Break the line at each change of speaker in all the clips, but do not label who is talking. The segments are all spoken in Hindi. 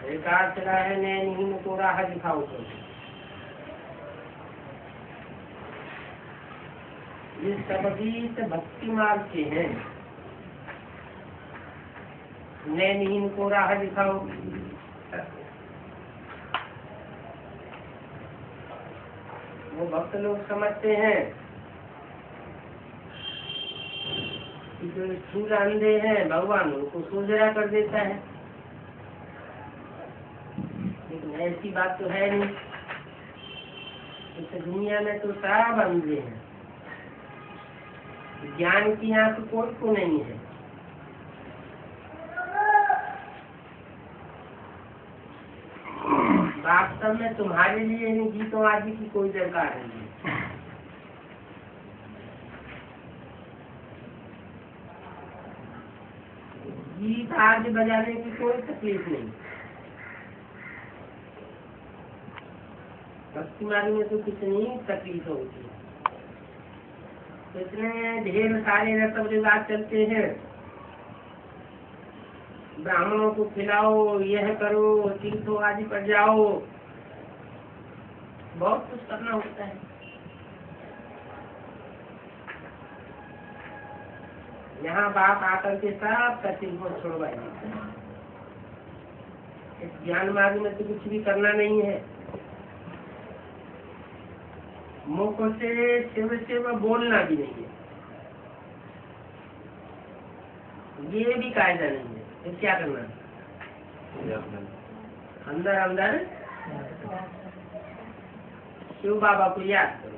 रिकॉर्ड चला है नैनहीन को राह दिखाओ तो ये सब गीत भक्ति मार्ग के हैं। नैनहीन को राह दिखाओ, वो भक्त लोग समझते हैं कि जो स्थूल अंधे हैं भगवान उनको सोझरा कर देता है, लेकिन ऐसी बात तो है नहीं। इस दुनिया में तो सब अंधे हैं, ज्ञान की आंख कोई को नहीं है। वास्तव में तुम्हारे लिए इन गीतों आदि की कोई दरकार नहीं है। गीत आदि बजाने की कोई तकलीफ नहीं। भक्ति मार्ग में तो कितनी तकलीफ होती है, इतने ढेर सारे रसम रिवाज चलते हैं। ब्राह्मणों को खिलाओ, यह करो, तीर्थों आदि पर जाओ, बहुत कुछ करना होता है। यहाँ बाप आकर के सब तकलीफ को छोड़वाएंगे। इस ज्ञान मार्ग में तो कुछ भी करना नहीं है। मुख से शिव शिव बोलना भी नहीं है, ये भी कायदा नहीं है। फिर क्या करना है? अंदर अंदर शिव बाबा को याद करो।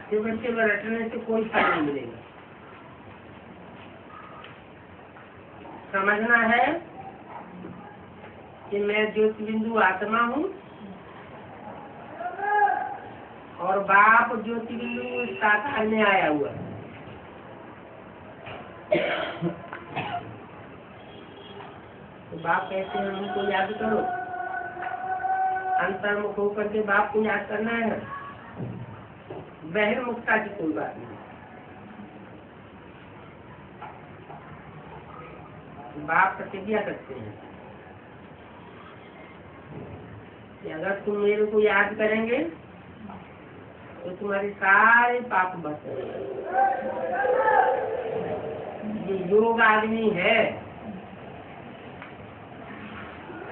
शिव शिव रटने से कोई फल नहीं मिलेगा। समझना है कि मैं ज्योति बिंदु आत्मा हूँ और बाप ज्योति बिंदु साकार में आया हुआ है। तो बाप कहते हैं उनको याद करो, अंतर्मुख होकर के बाप को याद करना है। बहिर्मुखता की कोई बात नहीं। बाप प्रतिज्ञा करते हैं कि अगर तुम मेरे को याद करेंगे तो तुम्हारे सारे पाप बच जाएंगे। ये योग आदमी है,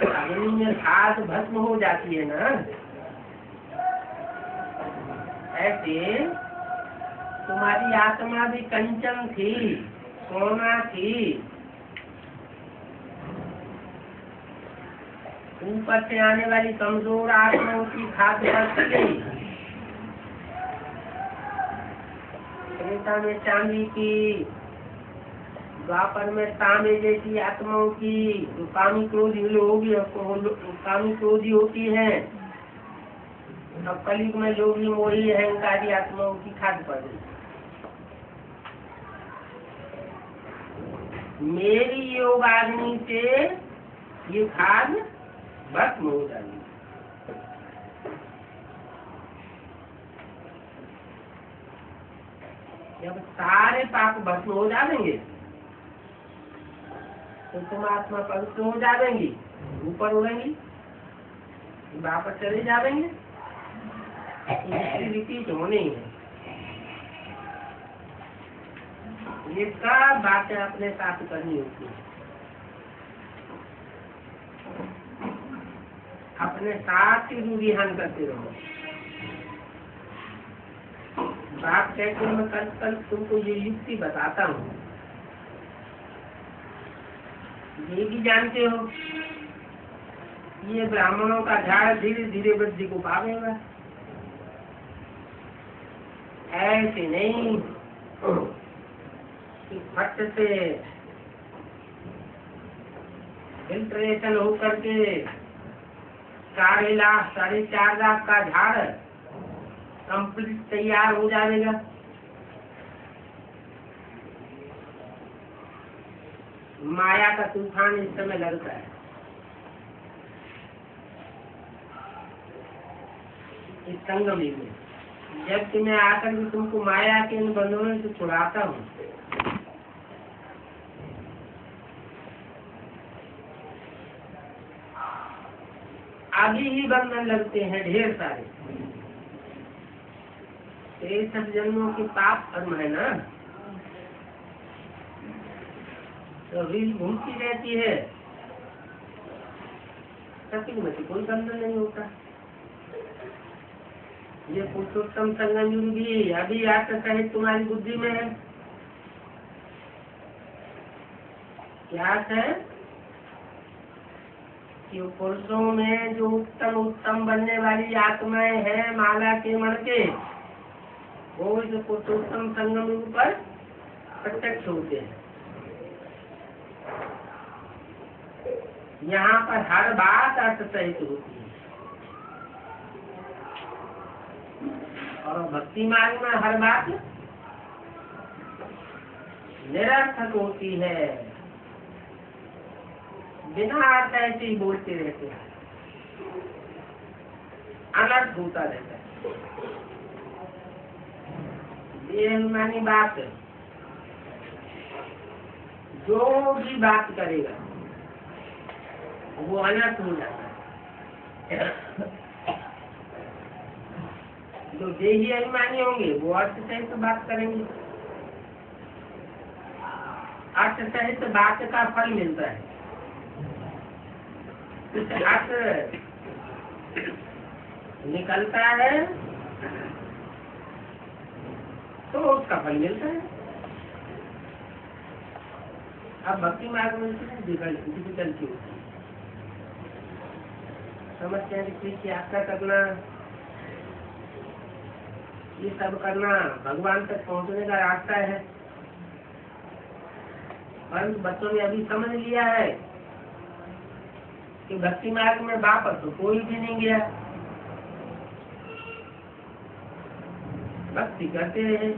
अग्नि में खाद भस्म हो जाती है ना, ऐसे तुम्हारी आत्मा भी कंचन थी, सोना थी, ऊपर से आने वाली कमजोर आत्माओं की खाद बच गई। त्रेता में चांदी की, द्वापर में तांबे जैसी आत्माओं की, जो कामी क्रोधी लोग कामी क्रोधी होती है, अब कलयुग में लोभी मोही अहंकारी आत्माओं की खाद पड़ गई। मेरी योग आग्नि से ये खाद भस्म हो जाएगी। जब सारे पाप भस्म हो जाएंगे तो तुम आत्मा पवित्र हो जाएंगी, ऊपर उड़ेंगी, वापस चले जाएंगे। रिपीट होने ही है। ये सब बातें अपने साथ करनी होती है, अपने साथ ही रूढ़ियान करते रहो। बात कहते मैं कल तुमको ये युक्ति बताता हूँ, ये भी जानते हो ये ब्राह्मणों का झाड़ धीरे धीरे वृद्धि को पावेगा। ऐसे नहीं कि फट से फिल्ट्रेशन होकर के 4 लाख 4.5 लाख का झाड़ कंप्लीट तैयार हो जाएगा। माया का तूफान इस समय लगता है। इस संगम में जबकि मैं आकर के तुमको माया के इन बंधनों से छुड़ाता हूँ। अभी ही बंधन लगते हैं ढेर सारे। ये सब जन्मों के पाप कर्म है ना, तो रील घूमती रहती है, सत्य में कोई बंधन नहीं होता। ये पुरुषोत्तम संगम युग भी अभी आकर कहे तुम्हारी बुद्धि में है। क्या है कि पुरुषों में जो उत्तम उत्तम बनने वाली आत्माएं हैं माला के मण के, वो जो पुरुषोत्तम संगम युग पर प्रत्यक्ष होते हैं। यहाँ पर हर बात अर्थ सहित होती है, और भक्ति मार्ग में हर बात निरर्थक होती है, बिना अर्थ ऐसे ही बोलते रहते हैं, अनर्थ होता रहता है। बेईमानी बात जो भी बात करेगा वो अनर्थ हो जाता है। जो देही अभिमानी होंगे वो अर्थ सहित बात करेंगे, अर्थ सहित बात का फल मिलता है। अर्थ निकलता है तो उसका फल मिलता है। अब भक्ति मार्ग में डिफिकल्टी होती है, समझते हैं कि यात्रा करना, ये सब करना भगवान तक पहुंचने का रास्ता है। परंतु बच्चों ने अभी समझ लिया है कि भक्ति मार्ग में वापस तो कोई भी नहीं गया, भक्ति करते रहे।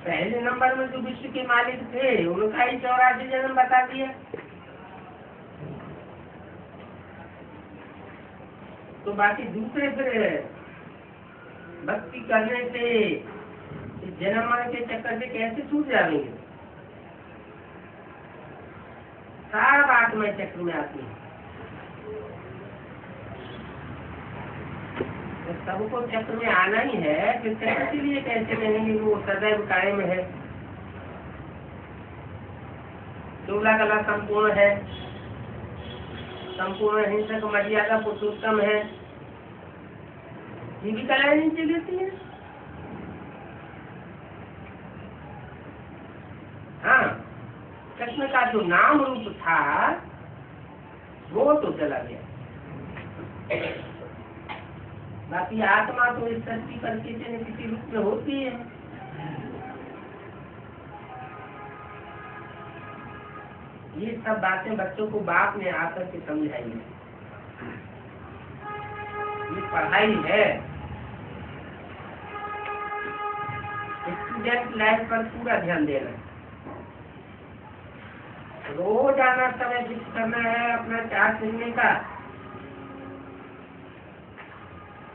पहले नंबर में जो विश्व के मालिक थे उनका ही 84 जन्म बता दिया, तो बाकी दूसरे फिर भक्ति करने से जन्म मरण के चक्कर से कैसे छूट जाएंगे। सारा आत्मा चक्र में आती है, तो सबको चक्र में आना ही है, फिर चक्र के लिए कैसे रहेंगे, वो सदैव कायम है। 16 कला संपूर्ण है, संपूर्ण हिंसक मर्यादा पुरुषोत्तम है, ये भी कलाएं नीचे देती है। हाँ, कृष्ण का जो नाम रूप था वो तो चला गया, बाकी आत्मा तो इस सृष्टि पर किसी न किसी रूप में होती है। ये सब बातें बच्चों को बाप ने आकर के समझाई है। ये पढ़ाई है, स्टूडेंट लाइफ पर पूरा ध्यान देना, रोज आना, समय फिक्स करना है अपना चार्ज मिलने का।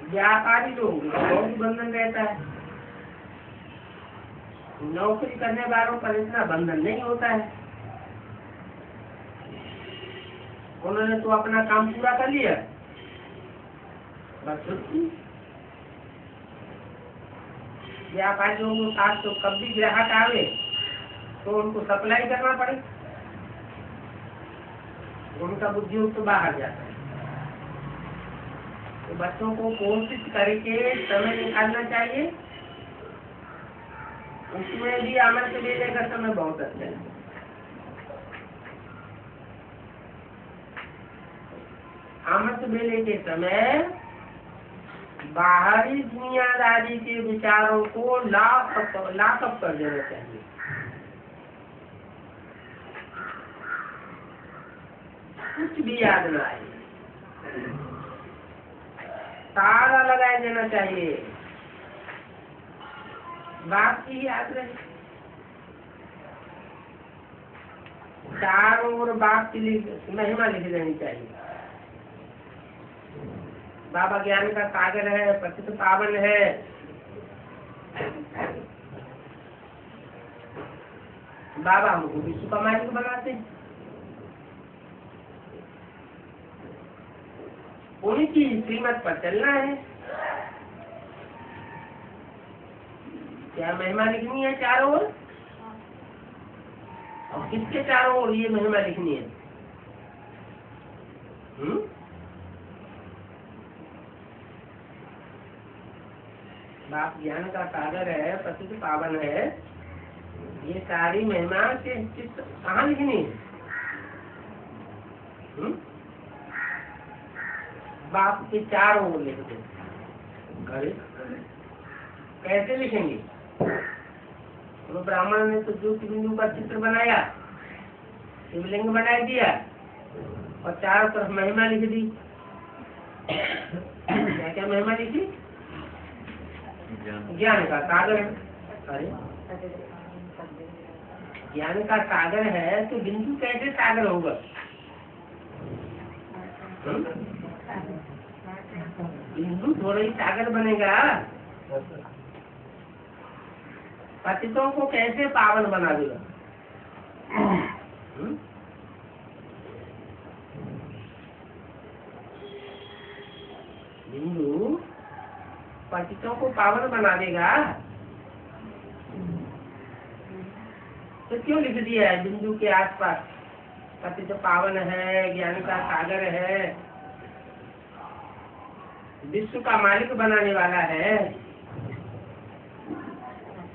व्यापारी लोग बहुत बंधन रहता है, नौकरी करने वालों पर इतना बंधन नहीं होता है। उन्होंने तो अपना काम पूरा कर लिया, बस छुट्टी। व्यापारी लोगों के साथ तो कब भी ग्राहक आवे तो उनको सप्लाई करना पड़े, उनका बुद्धि तो बाहर जाता है। तो बच्चों को कोशिश करके समय निकालना चाहिए, उसमें भी अमृत वेले का समय बहुत अच्छा है। अमृत वेले के समय बाहरी दुनियादारी के विचारों को लाकअप कर देना चाहिए। कुछ भी याद न आए, ताला लगाए देना चाहिए, बात की याद रहे। चारों ओर बाप की महिमा लिख देनी चाहिए। बाबा ज्ञान का सागर है, पतित पावन है। बाबा हमको विश्व का मालिक बनाते हैं। उनकी श्रीमत पर चलना है। क्या महिमा लिखनी है चारों ओर? और किसके चारों ओर ये महिमा लिखनी है? बाप ज्ञान का सागर है, पतित पावन है। ये सारी महिमा के कहाँ लिखनी है? बाप के चारों ओर लिख दो। अरे कैसे लिखेंगे? तो ब्राह्मण ने तो ज्योतिबिंदु का चित्र बनाया, शिवलिंग बना दिया और चारों तरफ महिमा लिख दी। क्या क्या महिमा लिखी? ज्ञान का सागर है। अरे ज्ञान का सागर है तो बिंदु कैसे सागर होगा? बिंदु थोड़ा ही सागर बनेगा। पतितों को कैसे पावन बना देगा? बिंदु पतितों को पावन बना देगा तो क्यों लिख दिया है बिंदु के आसपास? पतित पावन है, ज्ञान का सागर है, विश्व का मालिक बनाने वाला है,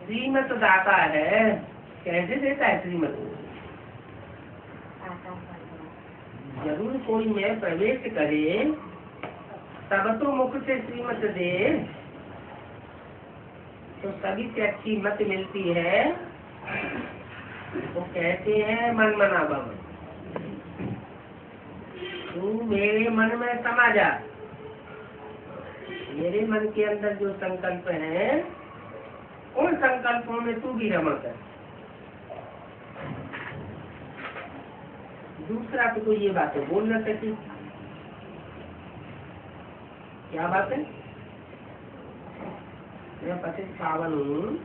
श्रीमत दाता है। कैसे देता है श्रीमत? जरूर कोई में प्रवेश करे तब तो मुख से श्रीमत दे, तो सभी से अच्छी मत मिलती है। तो कहते हैं मन मना बम, तू मेरे मन में समा जा। मेरे मन के अंदर जो संकल्प है उन संकल्पों में तू भी रमा कर। दूसरा तो कोई ये बातें बोल न सके। क्या बात है? मैं पतित पावन हूँ,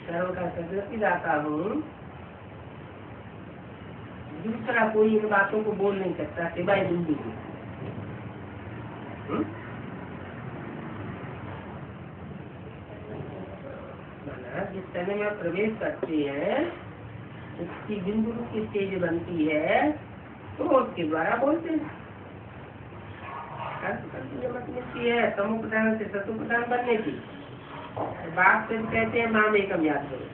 सर्व का सदस्य दाता हूँ। दूसरा कोई इन बातों को बोल नहीं सकता सिवाय बिंदु को। जिस समय में प्रवेश करते हैं उसकी बिंदु की स्टेज बनती है तो उसके द्वारा बोलते हैं। मत मिलती है समुपदान से सतुपदान बनने की। बाप से कहते हैं माम एकम याद करो।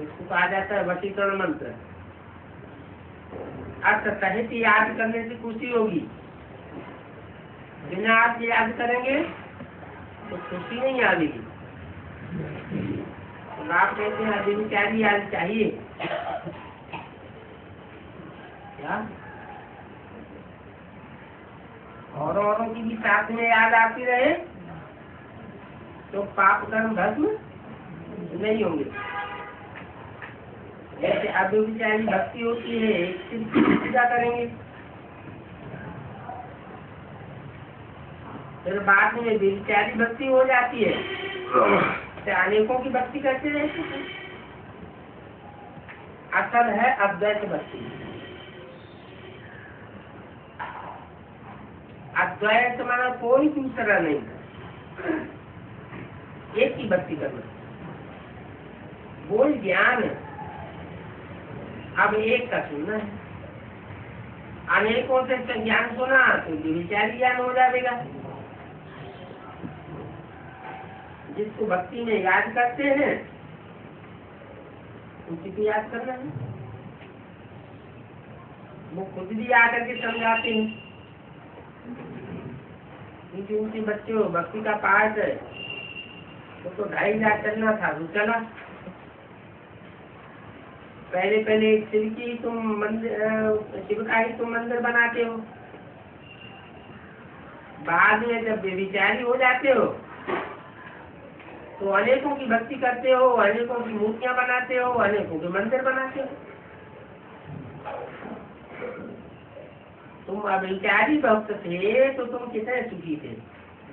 इसको कहा जाता है वशीकरण मंत्र। अर्थ सहित याद करने से खुशी होगी, बिना आप याद करेंगे तो खुशी नहीं आएगी। तो आप कहते हैं अभी क्या याद चाहिए? क्या औरों की भी साथ में याद आती रहे तो पाप कर्म भस्म नहीं होंगे। जैसे अव्यभिचारी भक्ति होती है, शिव की पूजा करेंगे, फिर बाद में व्यभिचारी भक्ति हो जाती है तो अनेकों की भक्ति करते रहते हैं। असल है अद्वैत भक्ति। अद्वैत माना कोई दूसरा नहीं, एक ही भक्ति करना। वो ज्ञान अब एक का सुनना है। अनेकों से ज्ञान सुना तो व्यभिचारी ज्ञान हो जाएगा। जिसको भक्ति में याद करते हैं उसी को याद करना है। वो खुद भी आकर के समझाते हैं क्योंकि उनके बच्चे हो भक्ति का पाठ है तो 2.5 लाख चलना था तो चला। पहले शिव की तुम मंदिर, शिव का ही तुम मंदिर बनाते हो, बाद में जब व्यभिचारी हो जाते हो तो अनेकों की भक्ति करते हो, अनेकों की मूर्तियां बनाते हो, अनेकों के मंदिर बनाते हो। तुम अभिचारी भक्त थे तो तुम कितने सुखी थे,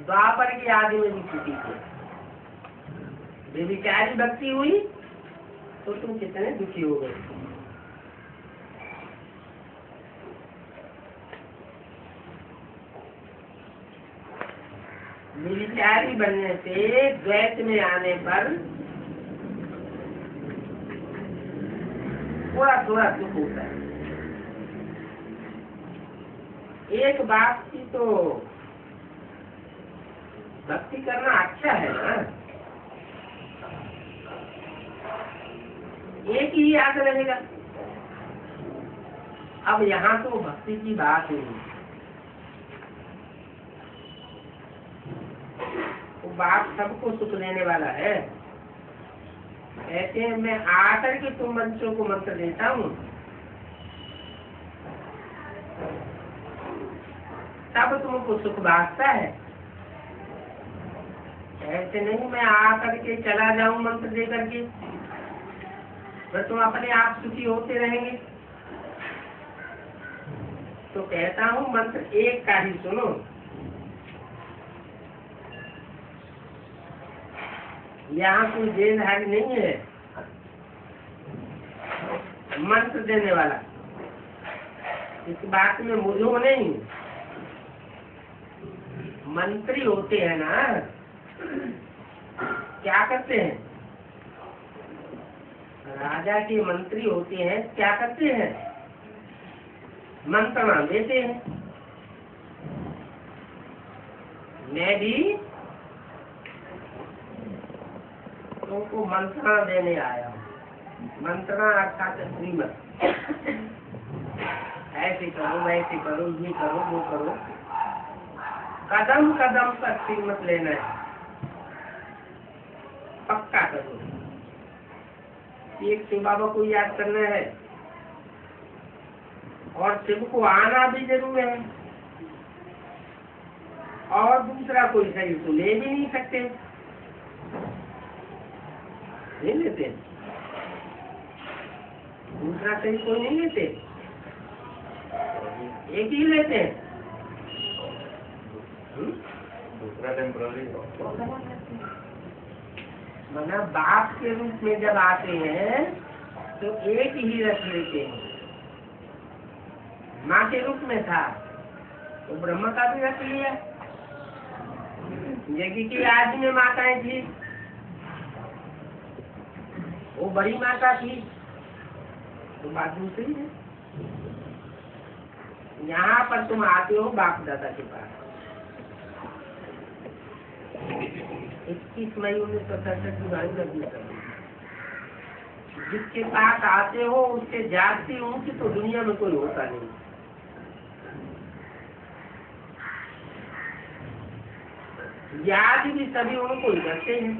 द्वापर के आदि में भी सुखी थे। व्यभिचारी भक्ति हुई तो तुम कितने दुखी हो गए। व्यभिचारी बनने से द्वैत में आने पर थोड़ा थोड़ा दुख होता है। एक बात की तो भक्ति करना अच्छा है ना, एक ही याद रहेगा। अब यहाँ तो भक्ति की बात है, वो बात सबको सुख देने वाला है। ऐसे मैं आकर के तुम बच्चों को मंत्र देता हूँ, तब तुमको सुख भागता है। ऐसे नहीं मैं आकर के चला जाऊं मंत्र दे करके, तो तुम अपने आप सुखी होते रहेंगे। तो कहता हूँ मंत्र एक का ही सुनो। यहाँ कोई देनधारी नहीं है, मंत्र देने वाला, इस बात में मुझो नहीं। मंत्री होते हैं ना, क्या करते हैं, राजा के मंत्री होते हैं, क्या करते हैं, मंत्रणा देते हैं। मैं भी तुमको मंत्रणा देने आया हूँ। मंत्रणा अर्थात श्रीमत, ऐसे करो वैसे करो, ये करो वो करो, कदम कदम पर श्रीमत लेना है, पक्का करो। एक शिव बाबा को याद करना है और शिव को आना भी जरूर है, और दूसरा कोई शरीर तो ले भी नहीं सकते, नहीं लेते, दूसरा शरीर कोई नहीं लेते, एक ही लेते हैं।
दूसरा टेम्पररी
मना बाप के रूप में जब आते हैं तो एक ही रख लेते हैं। माँ के रूप में था तो ब्रह्म का भी रख लिया। यज्ञ की आदि में माताएं थी, वो बड़ी माता थी, तो बात दूसरी है। यहाँ पर तुम आते हो बाप दादा के पास। 21 मई 1967 की गाड़ी लगी है। जिसके पास आते हो उसके जाति ऊंची तो दुनिया में कोई होता नहीं। याद भी सभी उनको ही करते हैं।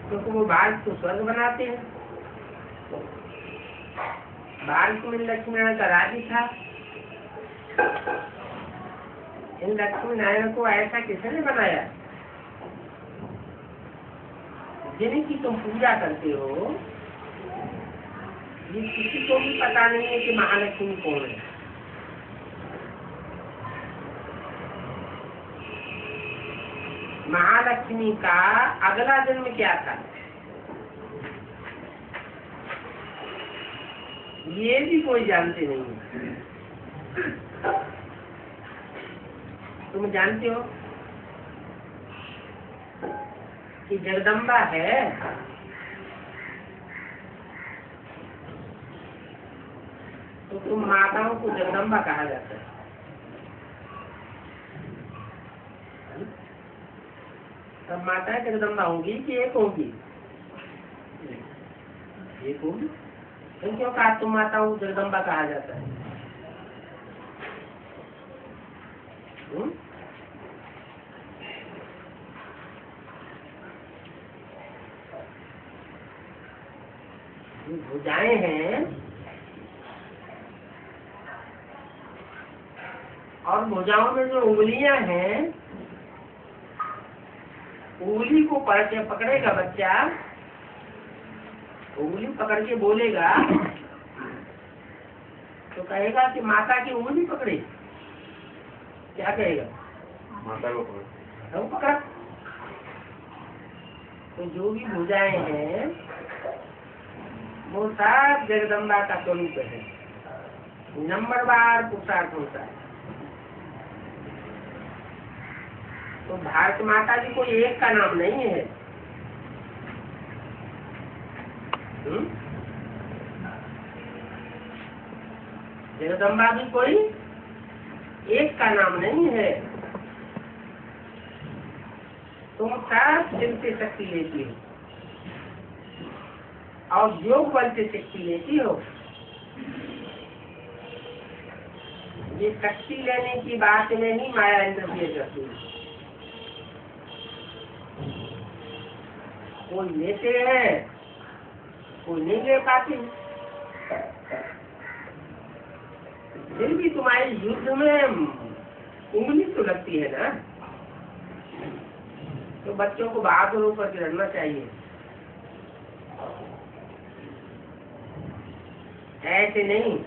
क्योंकि वो भारत को स्वर्ग बनाते हैं। भारत में लक्ष्मी नारायण का राज्य था। इन लक्ष्मी नारायण को ऐसा किसने बनाया? जिनकी तुम पूजा करते हो, ये किसी को भी पता नहीं है कि महालक्ष्मी कौन है। महालक्ष्मी का अगला जन्म क्या था, ये भी कोई जानते नहीं है। तुम जानते हो कि जगदम्बा है, तो तुम माताओं को जगदम्बा कहा जाता है। तब माताएं जगदम्बा होंगी कि एक होगी? एक होगी। तो क्यों कहा तुम माताओं को जगदम्बा कहा जाता है? भुजाएं हैं और भुजाओं में जो उंगलियां हैं, उंगली को पकड़ेगा बच्चा उंगली पकड़ के बोलेगा तो कहेगा कि माता की उंगली पकड़े, क्या कहेगा?
माता को पकड़।
तो पकड़। तो जो भी भुजाएं हैं वो सब जगदम्बा का स्वरूप है, नंबरवार पुरुषार्थ होता है। तो भारत माता जी कोई एक का नाम नहीं है। जगदम्बा भी कोई एक का नाम नहीं है। तुम सब दिल से शक्ति लेती हो और योग बल से शक्ति लेती हो। ये शक्ति लेने की बात में ही माया इंटरफेयर करती है। कोई लेते हैं, कोई नहीं ले पाती। फिर भी तुम्हारी युद्ध में उंगली तो लगती है ना। तो बच्चों को बहादुर होकर के लड़ना चाहिए, ऐसे नहीं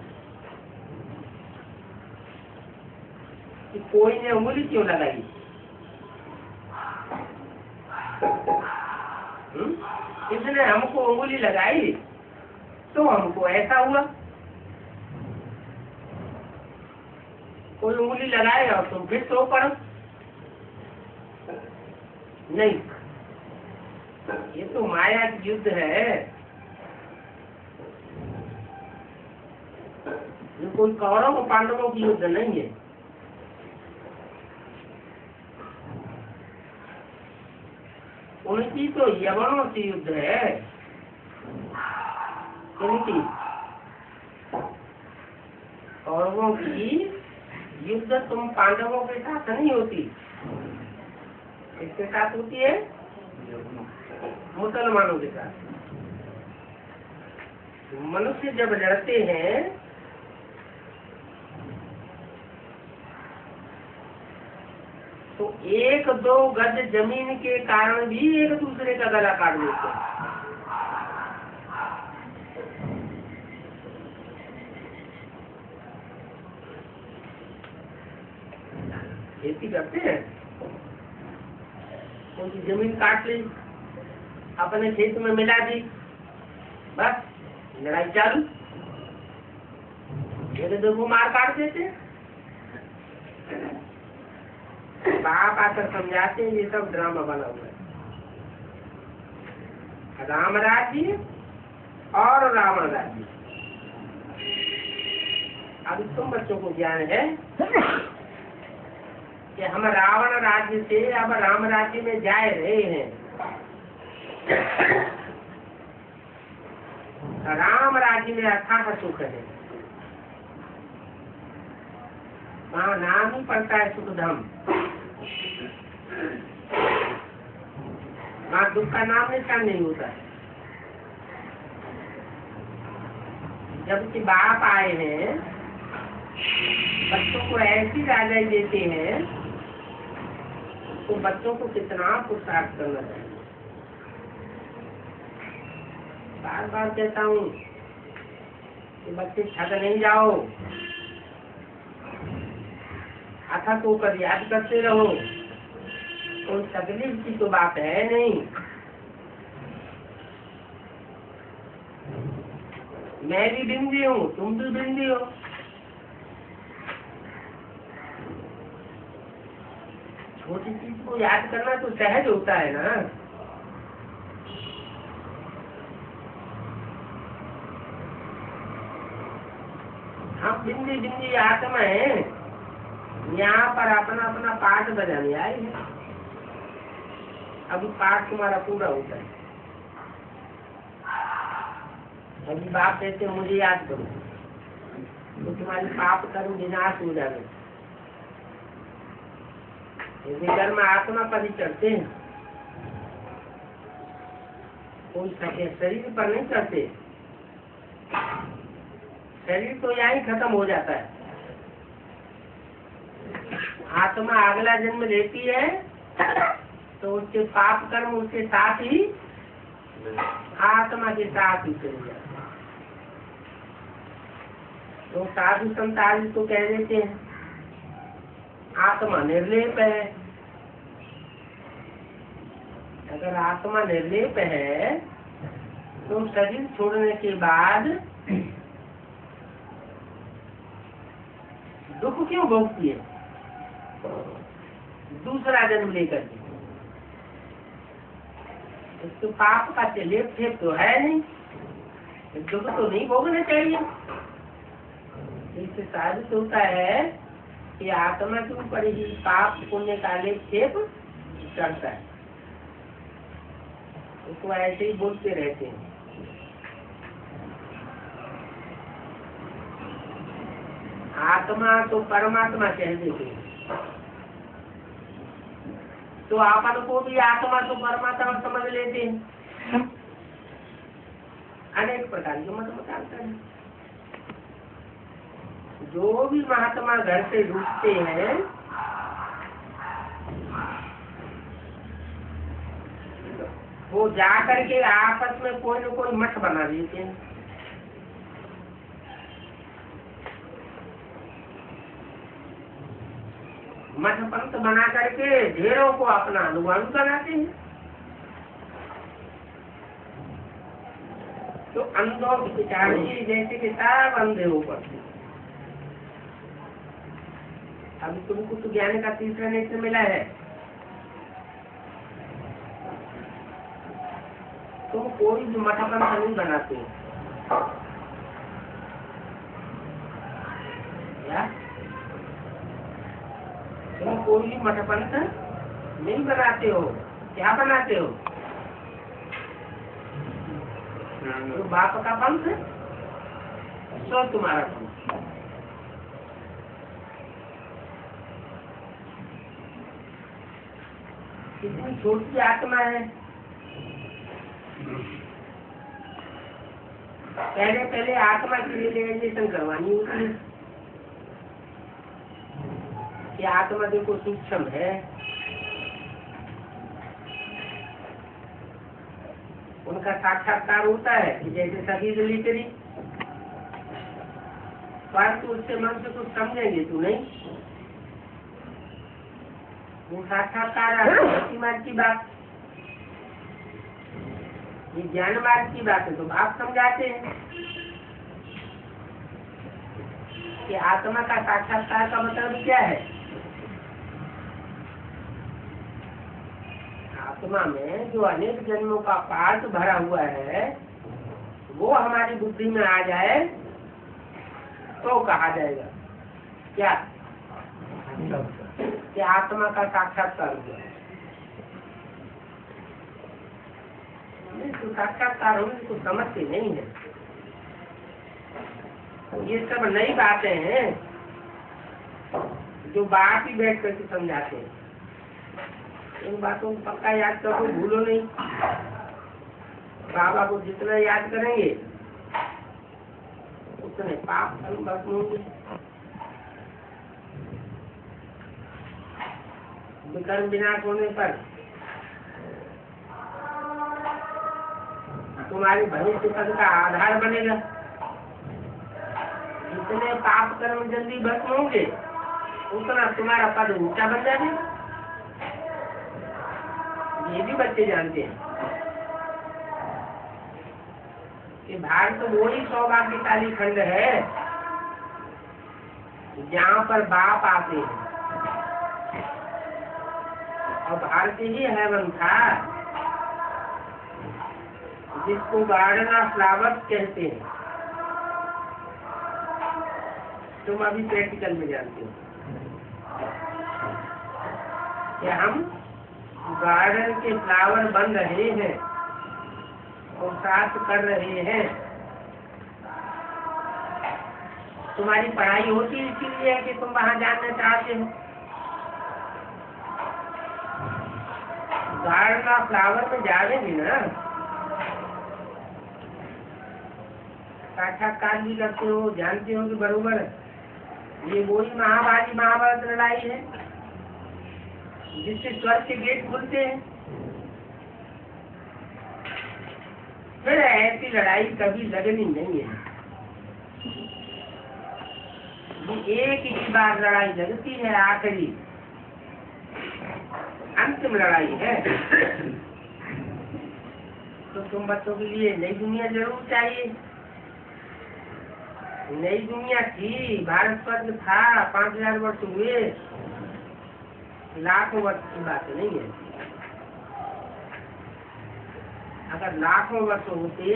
कि कोई ने उंगली क्यों लगाई। इसने हमको उंगली लगाई तो हमको ऐसा हुआ। कोई उंगली लगाएगा और तुम फिर सो पड़ो। नहीं, ये तो माया की युद्ध है। ये कोई कौरव और पांडवों की युद्ध नहीं है। उनकी तो यवनों से युद्ध है। उनकी कौरवों की युद्ध तुम पांडवों के साथ नहीं होती। किसके साथ होती है? मुसलमानों के साथ। मनुष्य जब लड़ते हैं तो एक दो गज जमीन के कारण भी एक दूसरे का गला काट देते हैं। खेती करते हैं, उनकी जमीन काट ली, अपने खेत में मिला दी, बस लड़ाई चालू। ये देखो मार काट देते। बाप आकर समझाते हैं ये सब ड्रामा बना हुआ है। राम राज्य और रावण राज्य। अब तुम बच्चों को ज्ञान है कि हम रावण राज्य से अब राम राज्य में जा रहे हैं। राम राज्य में अथाह सुख है। वहाँ नाम ही पड़ता है सुखधाम। वहाँ दुख का नाम निशान नहीं होता है। जबकि बाप आए हैं, बच्चों को ऐसी राजाई देते हैं, तो बच्चों को कितना पुरुषार्थ करना चाहिए। बार बार कहता हूँ कि बच्चे थक नहीं जाओ, अथक होकर याद करते रहो। कोई तकलीफ की तो बात है नहीं। मैं भी बिंदी हूँ, तुम भी बिंदी हो। छोटी चीज को याद करना तो सहज होता है ना। हम बिंदी बिंदी आत्मा है, यहाँ पर अपना अपना पाठ बजाने आए हैं। अभी पाठ तुम्हारा पूरा होता है। अभी बाप कहते मुझे याद करो, तो तुम्हारी पाप कर्म विनाश हो जाए। यदि कर्म आत्मा पर ही चढ़ते हैं, कोई शरीर पर नहीं चढ़ते। शरीर तो यहाँ ही खत्म हो जाता है। आत्मा अगला जन्म लेती है तो उसके पाप कर्म उसके साथ ही आत्मा के साथ ही चले जाते हैं। तो साधु संत आदि तो कह देते हैं आत्मा निर्लेप है। अगर आत्मा निर्लेप है तो शरीर छोड़ने के बाद दुख क्यों भोगती है दूसरा जन्म लेकर के? तो पाप का लेप थे तो है नहीं, दुख तो नहीं भोगना चाहिए। इससे साबित होता है कि आत्मा के ऊपर ही पाप पुण्य का लेप छेप चढ़ता है। उसको ऐसे ही बोलते रहते हैं। आत्मा तो परमात्मा कह देते हैं, तो आपन को भी आत्मा तो परमात्मा समझ लेते हैं। अनेक प्रकार के मत बताते हैं। जो भी महात्मा घर से रुकते हैं वो जाकर के आपस में कोई न कोई मठ बना देते हैं। मठ पंथ बना करके ढेरों को अपना अनुगामी बनाते हैं। तो अंधों की पिछाड़ी जैसे कि सब अंधे हो पड़ते। अभी तुमको तो ज्ञान का तीसरा नेत्र मिला है, तुम कोई भी मठ पंथ नहीं बनाते या तुम कोई भी मठ पंथ नहीं बनाते हो। क्या बनाते हो? तो बाप का पंथ सो तुम्हारा पंथ। कितनी छोटी आत्मा है। पहले आत्मा की रियलाइजेशन करवानी होती है कि आत्मा देखो सूक्ष्म है। उनका साक्षात्कार होता है कि जैसे सभी लिटरी, परंतु उससे मन से कुछ समझेंगे तो नहीं। वो साक्षात्कार भक्ति की बात, ये ज्ञान मार्ग की बात है तो आप समझाते हैं कि आत्मा का साक्षात्कार का मतलब क्या है। आत्मा में जो अनेक जन्मों का पाठ भरा हुआ है वो हमारी बुद्धि में आ जाए तो कहा जाएगा क्या कि आत्मा का साक्षात्कार हुआ। तो साक्षात्कार होने को समझते नहीं है। ये सब नई बातें हैं जो बात ही बैठ करके समझाते हैं। इन बातों को पक्का याद करो, भूलो नहीं। बाबा को जितना याद करेंगे उतने पाप भस्म होंगे। विकर्म विनाश होने पर तुम्हारे भविष्य पद का आधार बनेगा। जितने पाप कर्म जल्दी भस्म होंगे उतना तुम्हारा पद ऊंचा बन जाएगा। ये भी बच्चे जानते हैं कि भारत वही सौभाग्यशाली खंड है जहाँ पर बाप आते हैं। और भारत ही हेवन था जिसको गार्डन ऑफ फ्लावर्स कहते हैं। तुम अभी प्रैक्टिकल में जानते हो कि हम गार्डन के फ्लावर बन रहे हैं और साफ कर रहे हैं। तुम्हारी पढ़ाई होती है इसीलिए कि तुम वहां जानना चाहते हो। गार्डन ऑफ फ्लावर में जाओगे ना, साक्षात्कार भी करते हो, जानते हो कि बरोबर ये वही महाभारत लड़ाई है जिससे स्वर्ग के गेट खुलते हैं। फिर ऐसी लड़ाई कभी लगनी नहीं है। ये एक ही बार लड़ाई लगती है, आखिरी अंतिम लड़ाई है। तो तुम बच्चों के लिए नई दुनिया जरूर चाहिए। नई दुनिया थी, भारत स्वर्ग था, 5000 वर्ष हुए, लाखों वर्ष की बात नहीं है। अगर लाखों वर्ष होते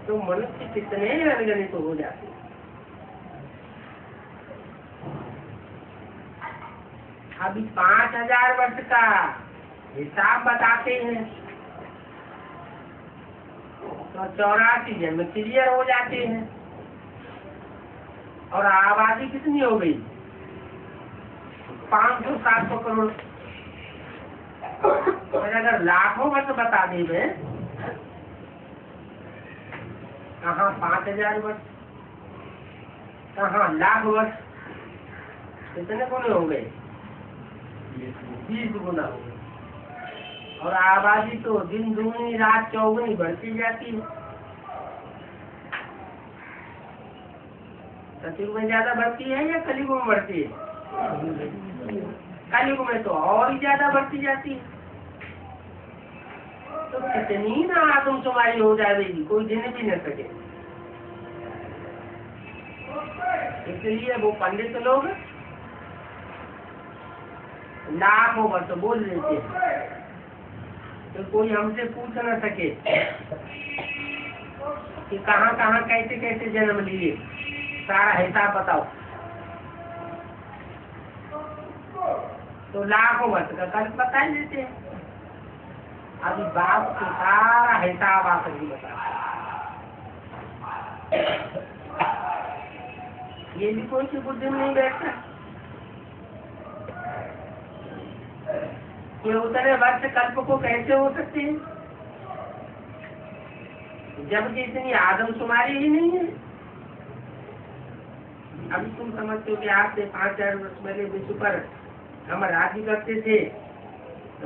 तो मनुष्य कितने अनगणित हो जाते। अभी 5000 वर्ष का हिसाब बताते हैं तो 84 जन्म क्लियर हो जाते हैं। और आबादी कितनी हो गई? 500-700 करोड़। और अगर लाखों वर्ष बता देंगे, कहाँ 5000 वर्ष, कहाँ लाख वर्ष, कितने गुने हो गए? 20 गुना हो गए। और आबादी तो दिन दूनी रात चौगुनी बढ़ती जाती है। सतयुग में ज्यादा बढ़ती है या कलयुग में बढ़ती है? कलयुग में तो और ही ज्यादा बढ़ती जाती है। तो कितनी ना आदमशुमारी हो जाएगी, कोई गिन भी न सके। इसलिए वो पंडित लोग लाखों वर्ष बोल लेते हैं तो कोई हमसे पूछ न सके कि कहाँ कहाँ कैसे कैसे जन्म लिए, सारा हिसाब बताओ। तो लाखों वर्ष का कल बता ही देते हैं। अभी बाप को सारा हिसाब आकर ही बता। ये भी कोई सी बुद्धि में नहीं बैठता कि उतने वर्ष कल्प को कैसे हो सकते हैं जबकि इतनी आदमशुमारी ही नहीं है। अभी तुम समझते हो कि आज से 5000 वर्ष पहले विश्व पर हम राज्य करते थे,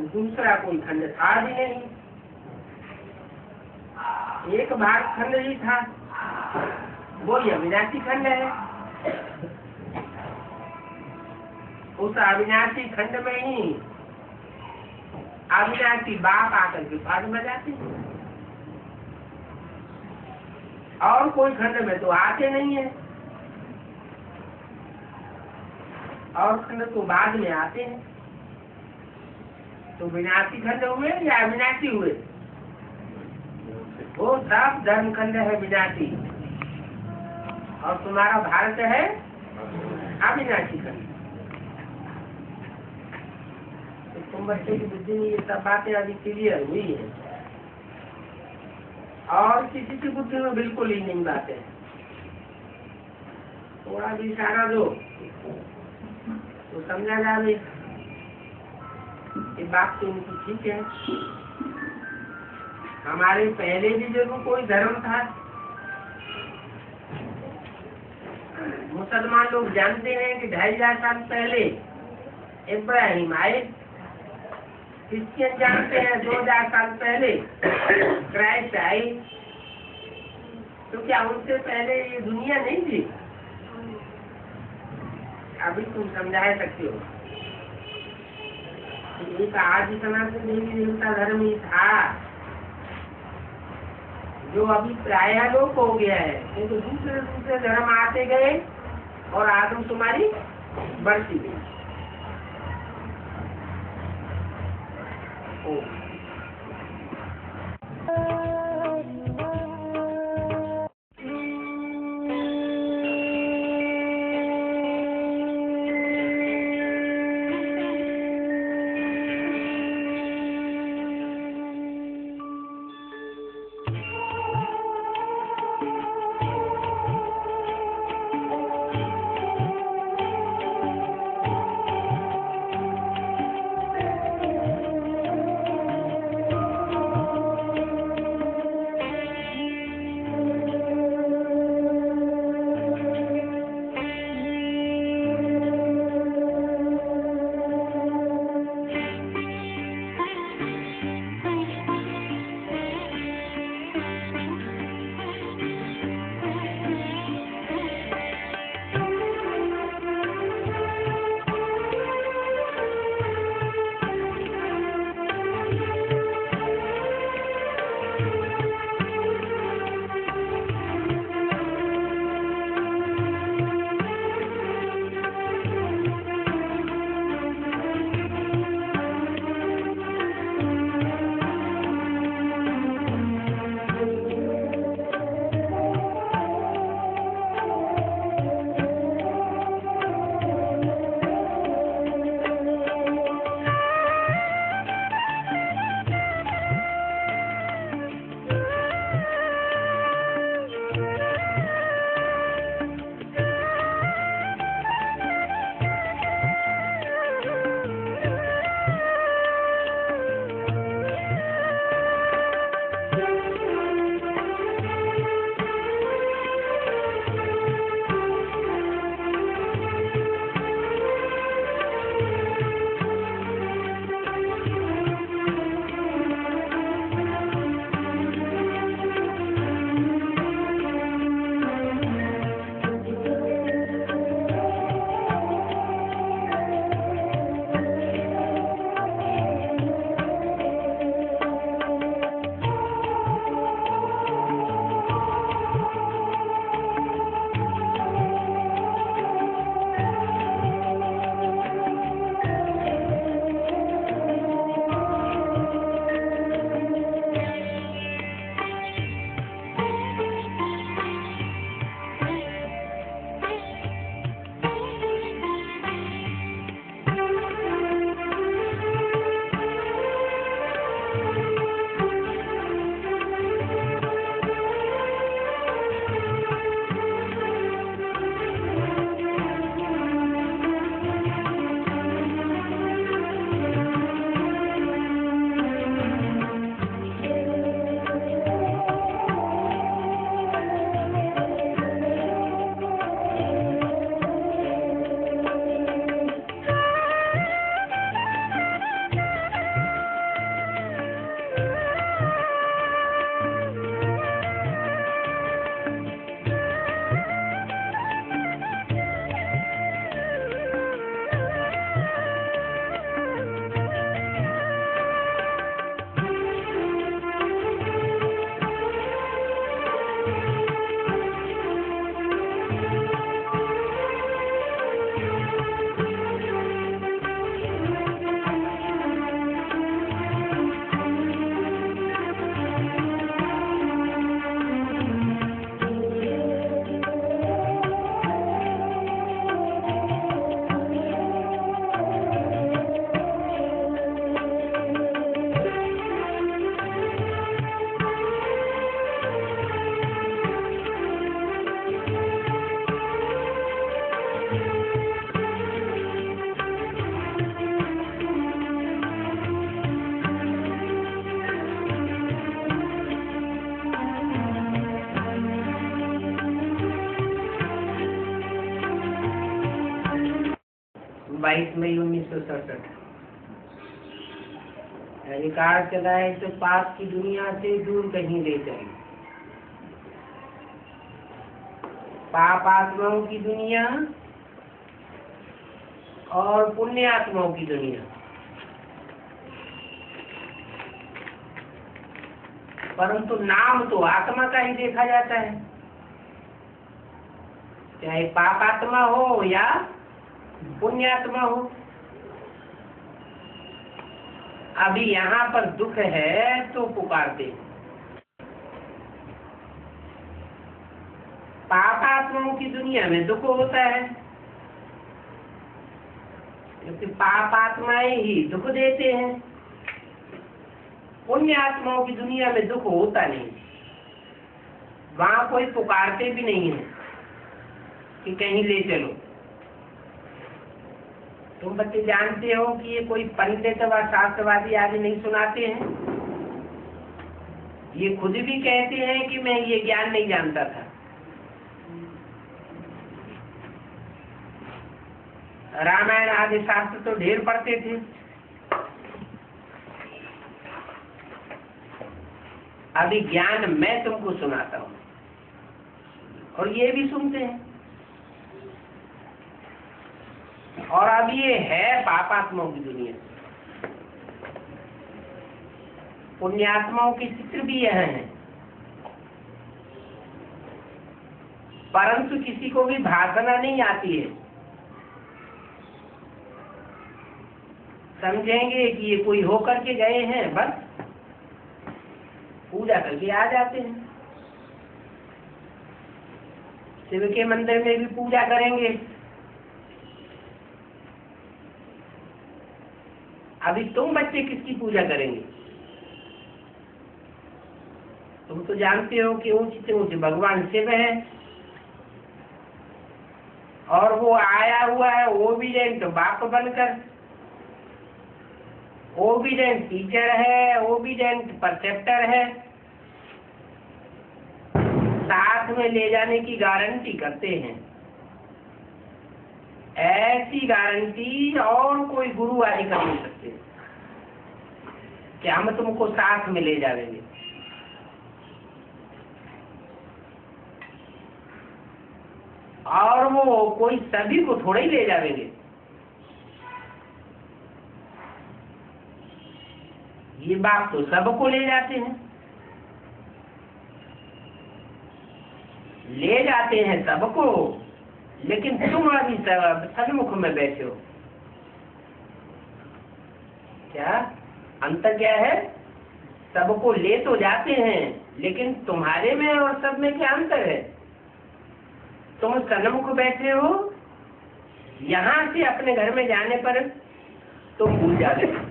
दूसरा कोई खंड था भी नहीं, एक भारत खंड ही था, वो अविनाशी खंड है। उस अविनाशी खंड में ही अविनाशी बाप आकर के पाद बजाते, और कोई खंड में तो आते नहीं है, और खंड तो बाद में आते हैं। तो विनाशी खंड हुए या अविनाशी हुए? वो सब धर्म खंड है विनाशी, और तुम्हारा भारत है अविनाशी खंड। तो तुम बच्चे की बुद्धि में ये सब बातें अभी क्लियर हुई है, और किसी की बुद्धि में बिल्कुल ही नहीं बातें। थोड़ा भी इशारा दो तो समझा जाए ये बात तो उनकी ठीक है। हमारे पहले भी जरूर कोई धर्म था। मुसलमान लोग जानते हैं कि 2500 साल पहले इब्राहिम आए। क्रिश्चियन जानते हैं 2000 साल पहले क्राइस्ट आए। तो क्या उनसे पहले ये दुनिया नहीं थी? अभी तुम समझा सकते हो। एक आदि सनातन देवी देवता धर्म ही था जो अभी प्राय लोप हो गया है, क्योंकि तो दूसरे धर्म आते गए और आदमशुमारी बढ़ती गई। 22 मई 1967 रिकॉर्ड चला है तो पाप की दुनिया से दूर कहीं ले चली। पाप आत्माओं की दुनिया और पुण्य आत्माओं की दुनिया। परंतु नाम तो आत्मा का ही देखा जाता है, चाहे पाप आत्मा हो या पुण्य आत्मा हो। अभी यहाँ पर दुख है तो पुकारते। पाप आत्माओं की दुनिया में दुख होता है, क्योंकि पाप आत्माएं ही दुख देते हैं। पुण्य आत्माओं की दुनिया में दुख होता नहीं, वहां कोई पुकारते भी नहीं है कि कहीं ले चलो। तुम बच्चे जानते हो कि ये कोई पंडित व शास्त्रवादी आदि नहीं सुनाते हैं। ये खुद भी कहते हैं कि मैं ये ज्ञान नहीं जानता था। रामायण आदि शास्त्र तो ढेर पढ़ते थे, अभी ज्ञान मैं तुमको सुनाता हूँ और ये भी सुनते हैं। और अब ये है पापात्माओं की दुनिया। पुण्यात्माओं के चित्र भी यह है, परंतु किसी को भी भाषणा नहीं आती है। समझेंगे कि ये कोई होकर के गए हैं, बस पूजा करके आ जाते हैं। शिव के मंदिर में भी पूजा करेंगे। अभी तुम बच्चे किसकी पूजा करेंगे? तुम तो जानते हो कि ऊंचे से ऊंचे भगवान शिव है और वो आया हुआ है ओबीडेंट बाप बनकर। ओबीडेंट टीचर है, ओबीडेंट परसेप्टर है, साथ में ले जाने की गारंटी करते हैं। ऐसी गारंटी और कोई गुरु आदि कर नहीं सकते कि हम तुमको साथ में ले जाएंगे। और वो कोई सभी को थोड़े ही ले जाएंगे। ये बात तो सबको ले जाते हैं, ले जाते हैं सबको, लेकिन तुम अभी सन्मुख में बैठे हो। क्या अंतर क्या है? सबको ले तो जाते हैं, लेकिन तुम्हारे में और सब में क्या अंतर है? तुम सन्मुख बैठे हो, यहाँ से अपने घर में जाने पर तुम भूल जाते हो।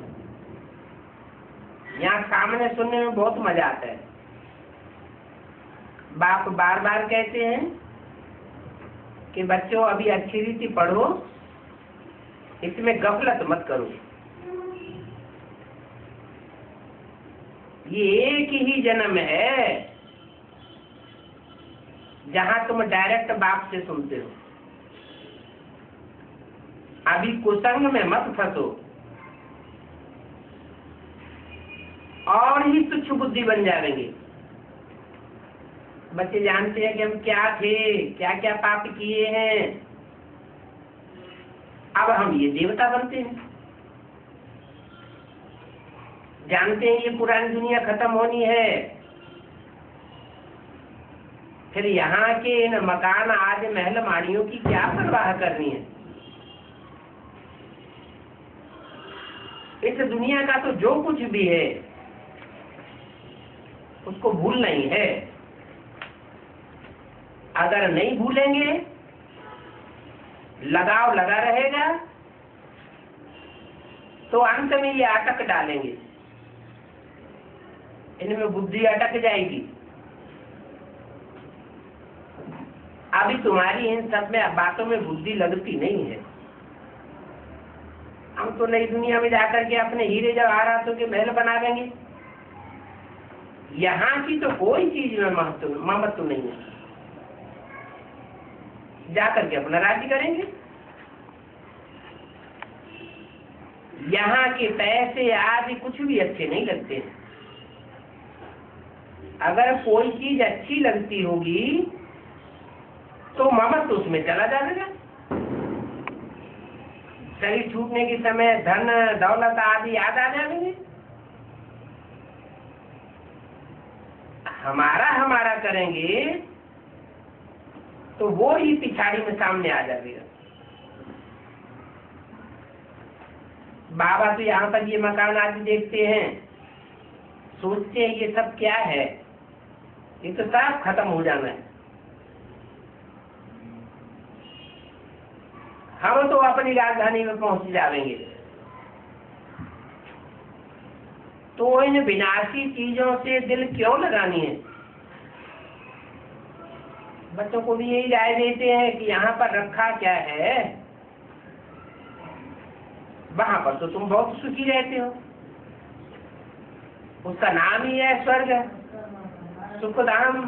यहाँ सामने सुनने में बहुत मजा आता है। बाप बार बार कहते हैं कि बच्चों अभी अच्छी रीति पढ़ो, इसमें गफलत मत करो। ये एक ही जन्म है जहां तुम डायरेक्ट बाप से सुनते हो। अभी कुसंग में मत फंसो और ही तुच्छ बुद्धि बन जाएंगे। बच्चे जानते हैं कि हम क्या थे, क्या क्या पाप किए हैं, अब हम ये देवता बनते हैं। जानते हैं ये पुरानी दुनिया खत्म होनी है, फिर यहाँ के इन मकान आज महल माड़ियों की क्या परवाह करनी है। इस दुनिया का तो जो कुछ भी है उसको भूलना ही है। अगर नहीं भूलेंगे, लगाव लगा रहेगा, तो अंत में ये अटक डालेंगे, इनमें बुद्धि अटक जाएगी। अभी तुम्हारी इन सब में बातों में बुद्धि लगती नहीं है। हम तो नई दुनिया में जाकर के अपने हीरे जवाहरातों के महल बना देंगे। यहाँ की तो कोई चीज में महत्व नहीं है। जाकर के अपना राज्य करेंगे। यहाँ के पैसे आदि कुछ भी अच्छे नहीं लगते। अगर कोई चीज अच्छी लगती होगी तो ममत्व उसमें चला जाएगा। शरीर छूटने के समय धन दौलत आदि याद आ जाएंगे। हमारा करेंगे तो वो ही पिछाड़ी में सामने आ जाएगा। बाबा तो यहाँ पर ये मकान आदि देखते हैं, सोचते हैं ये सब क्या है, ये तो सब खत्म हो जाना है। हम तो अपनी राजधानी में पहुंच जाएंगे। तो इन विनाशी चीजों से दिल क्यों लगानी है? बच्चों को भी यही राय देते हैं कि यहाँ पर रखा क्या है, वहां पर तो तुम बहुत सुखी रहते हो, उसका नाम ही है स्वर्ग, सुखधाम।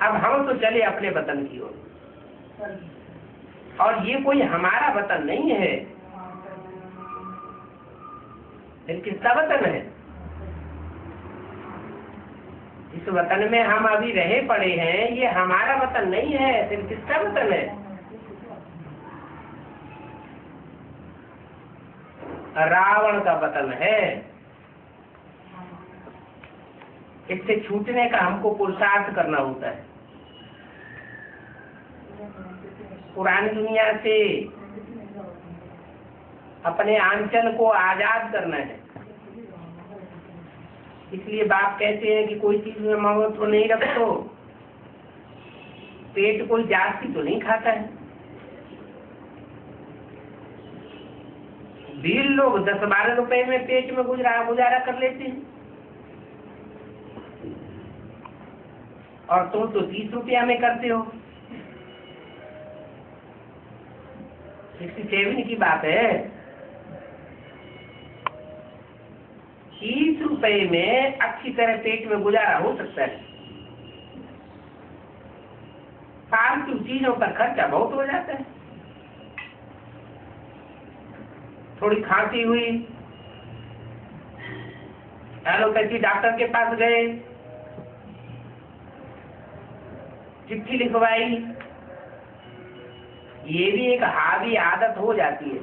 अब हम तो चले अपने वतन की ओर, और ये कोई हमारा वतन नहीं है। फिर किसका वतन है? इस वतन में हम अभी रहे पड़े हैं, ये हमारा वतन नहीं है। फिर किसका वतन है? रावण का वतन है। इससे छूटने का हमको पुरुषार्थ करना होता है। पुरानी दुनिया से अपने आंचल को आजाद करना है। इसलिए बाप कहते हैं कि कोई चीज में ममत्व नहीं रखो। पेट कोई जास्ती तो नहीं खाता है। वीर लोग 10-12 रुपए में पेट में गुजारा कर लेते हैं, और तुम तो 30 रुपया में करते हो। 67 की बात है। 30 रुपए में अच्छी तरह पेट में गुजारा हो सकता है। फालतू चीजों पर खर्चा बहुत हो जाता है। थोड़ी खांसी हुई, एलोपैथी डॉक्टर के पास गए, चिट्ठी लिखवाई, ये भी एक हावी आदत हो जाती है।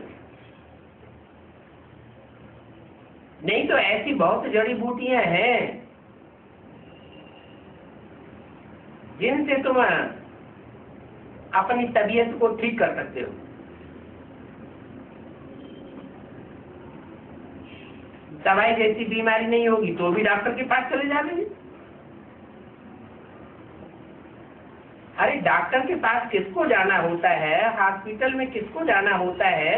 नहीं तो ऐसी बहुत जड़ी बूटियां हैं जिनसे तुम अपनी तबीयत को ठीक कर सकते हो। दवाई जैसी बीमारी नहीं होगी तो भी डॉक्टर के पास चले जाएंगे। अरे डॉक्टर के पास किसको जाना होता है, हॉस्पिटल में किसको जाना होता है,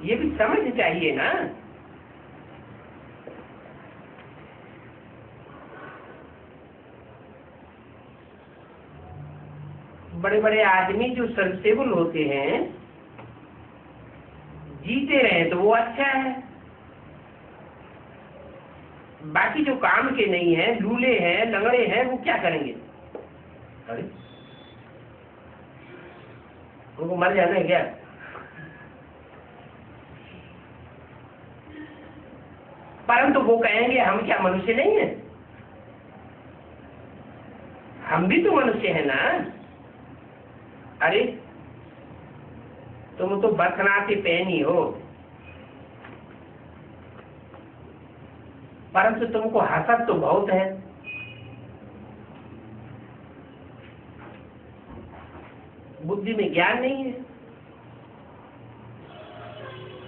ये भी समझ चाहिए ना। बड़े बड़े आदमी जो सर्विसेबल होते हैं, जीते रहे तो वो अच्छा है। बाकी जो काम के नहीं है, लूले हैं, लंगड़े हैं, वो क्या करेंगे? अरे उनको मर जाना है क्या? परंतु वो कहेंगे हम क्या मनुष्य नहीं है? हम भी तो मनुष्य है ना। अरे तुम तो बरसनाती पहनी हो, परंतु तुमको हसद तो बहुत है। बुद्धि में ज्ञान नहीं है,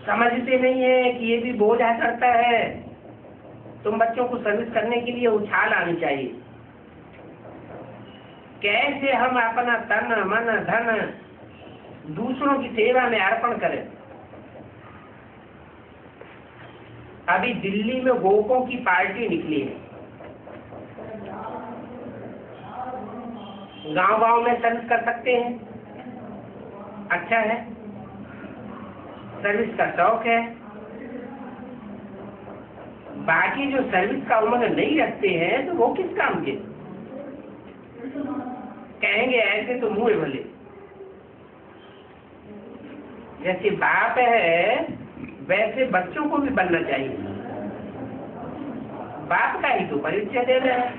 समझते नहीं है कि ये भी बोझ आ सकता है। तुम बच्चों को सर्विस करने के लिए उछाल आनी चाहिए। कैसे हम अपना तन मन धन दूसरों की सेवा में अर्पण करें। अभी दिल्ली में गोपों की पार्टी निकली है। गांव-गांव में सर्विस कर सकते हैं, अच्छा है, सर्विस का शौक है। बाकी जो सर्विस का उमंग नहीं रखते हैं तो वो किस काम के? कहेंगे ऐसे तो मुंह भले।
जैसे बाप है वैसे बच्चों को भी बनना चाहिए। बाप का ही तो परिचय दे रहे हैं।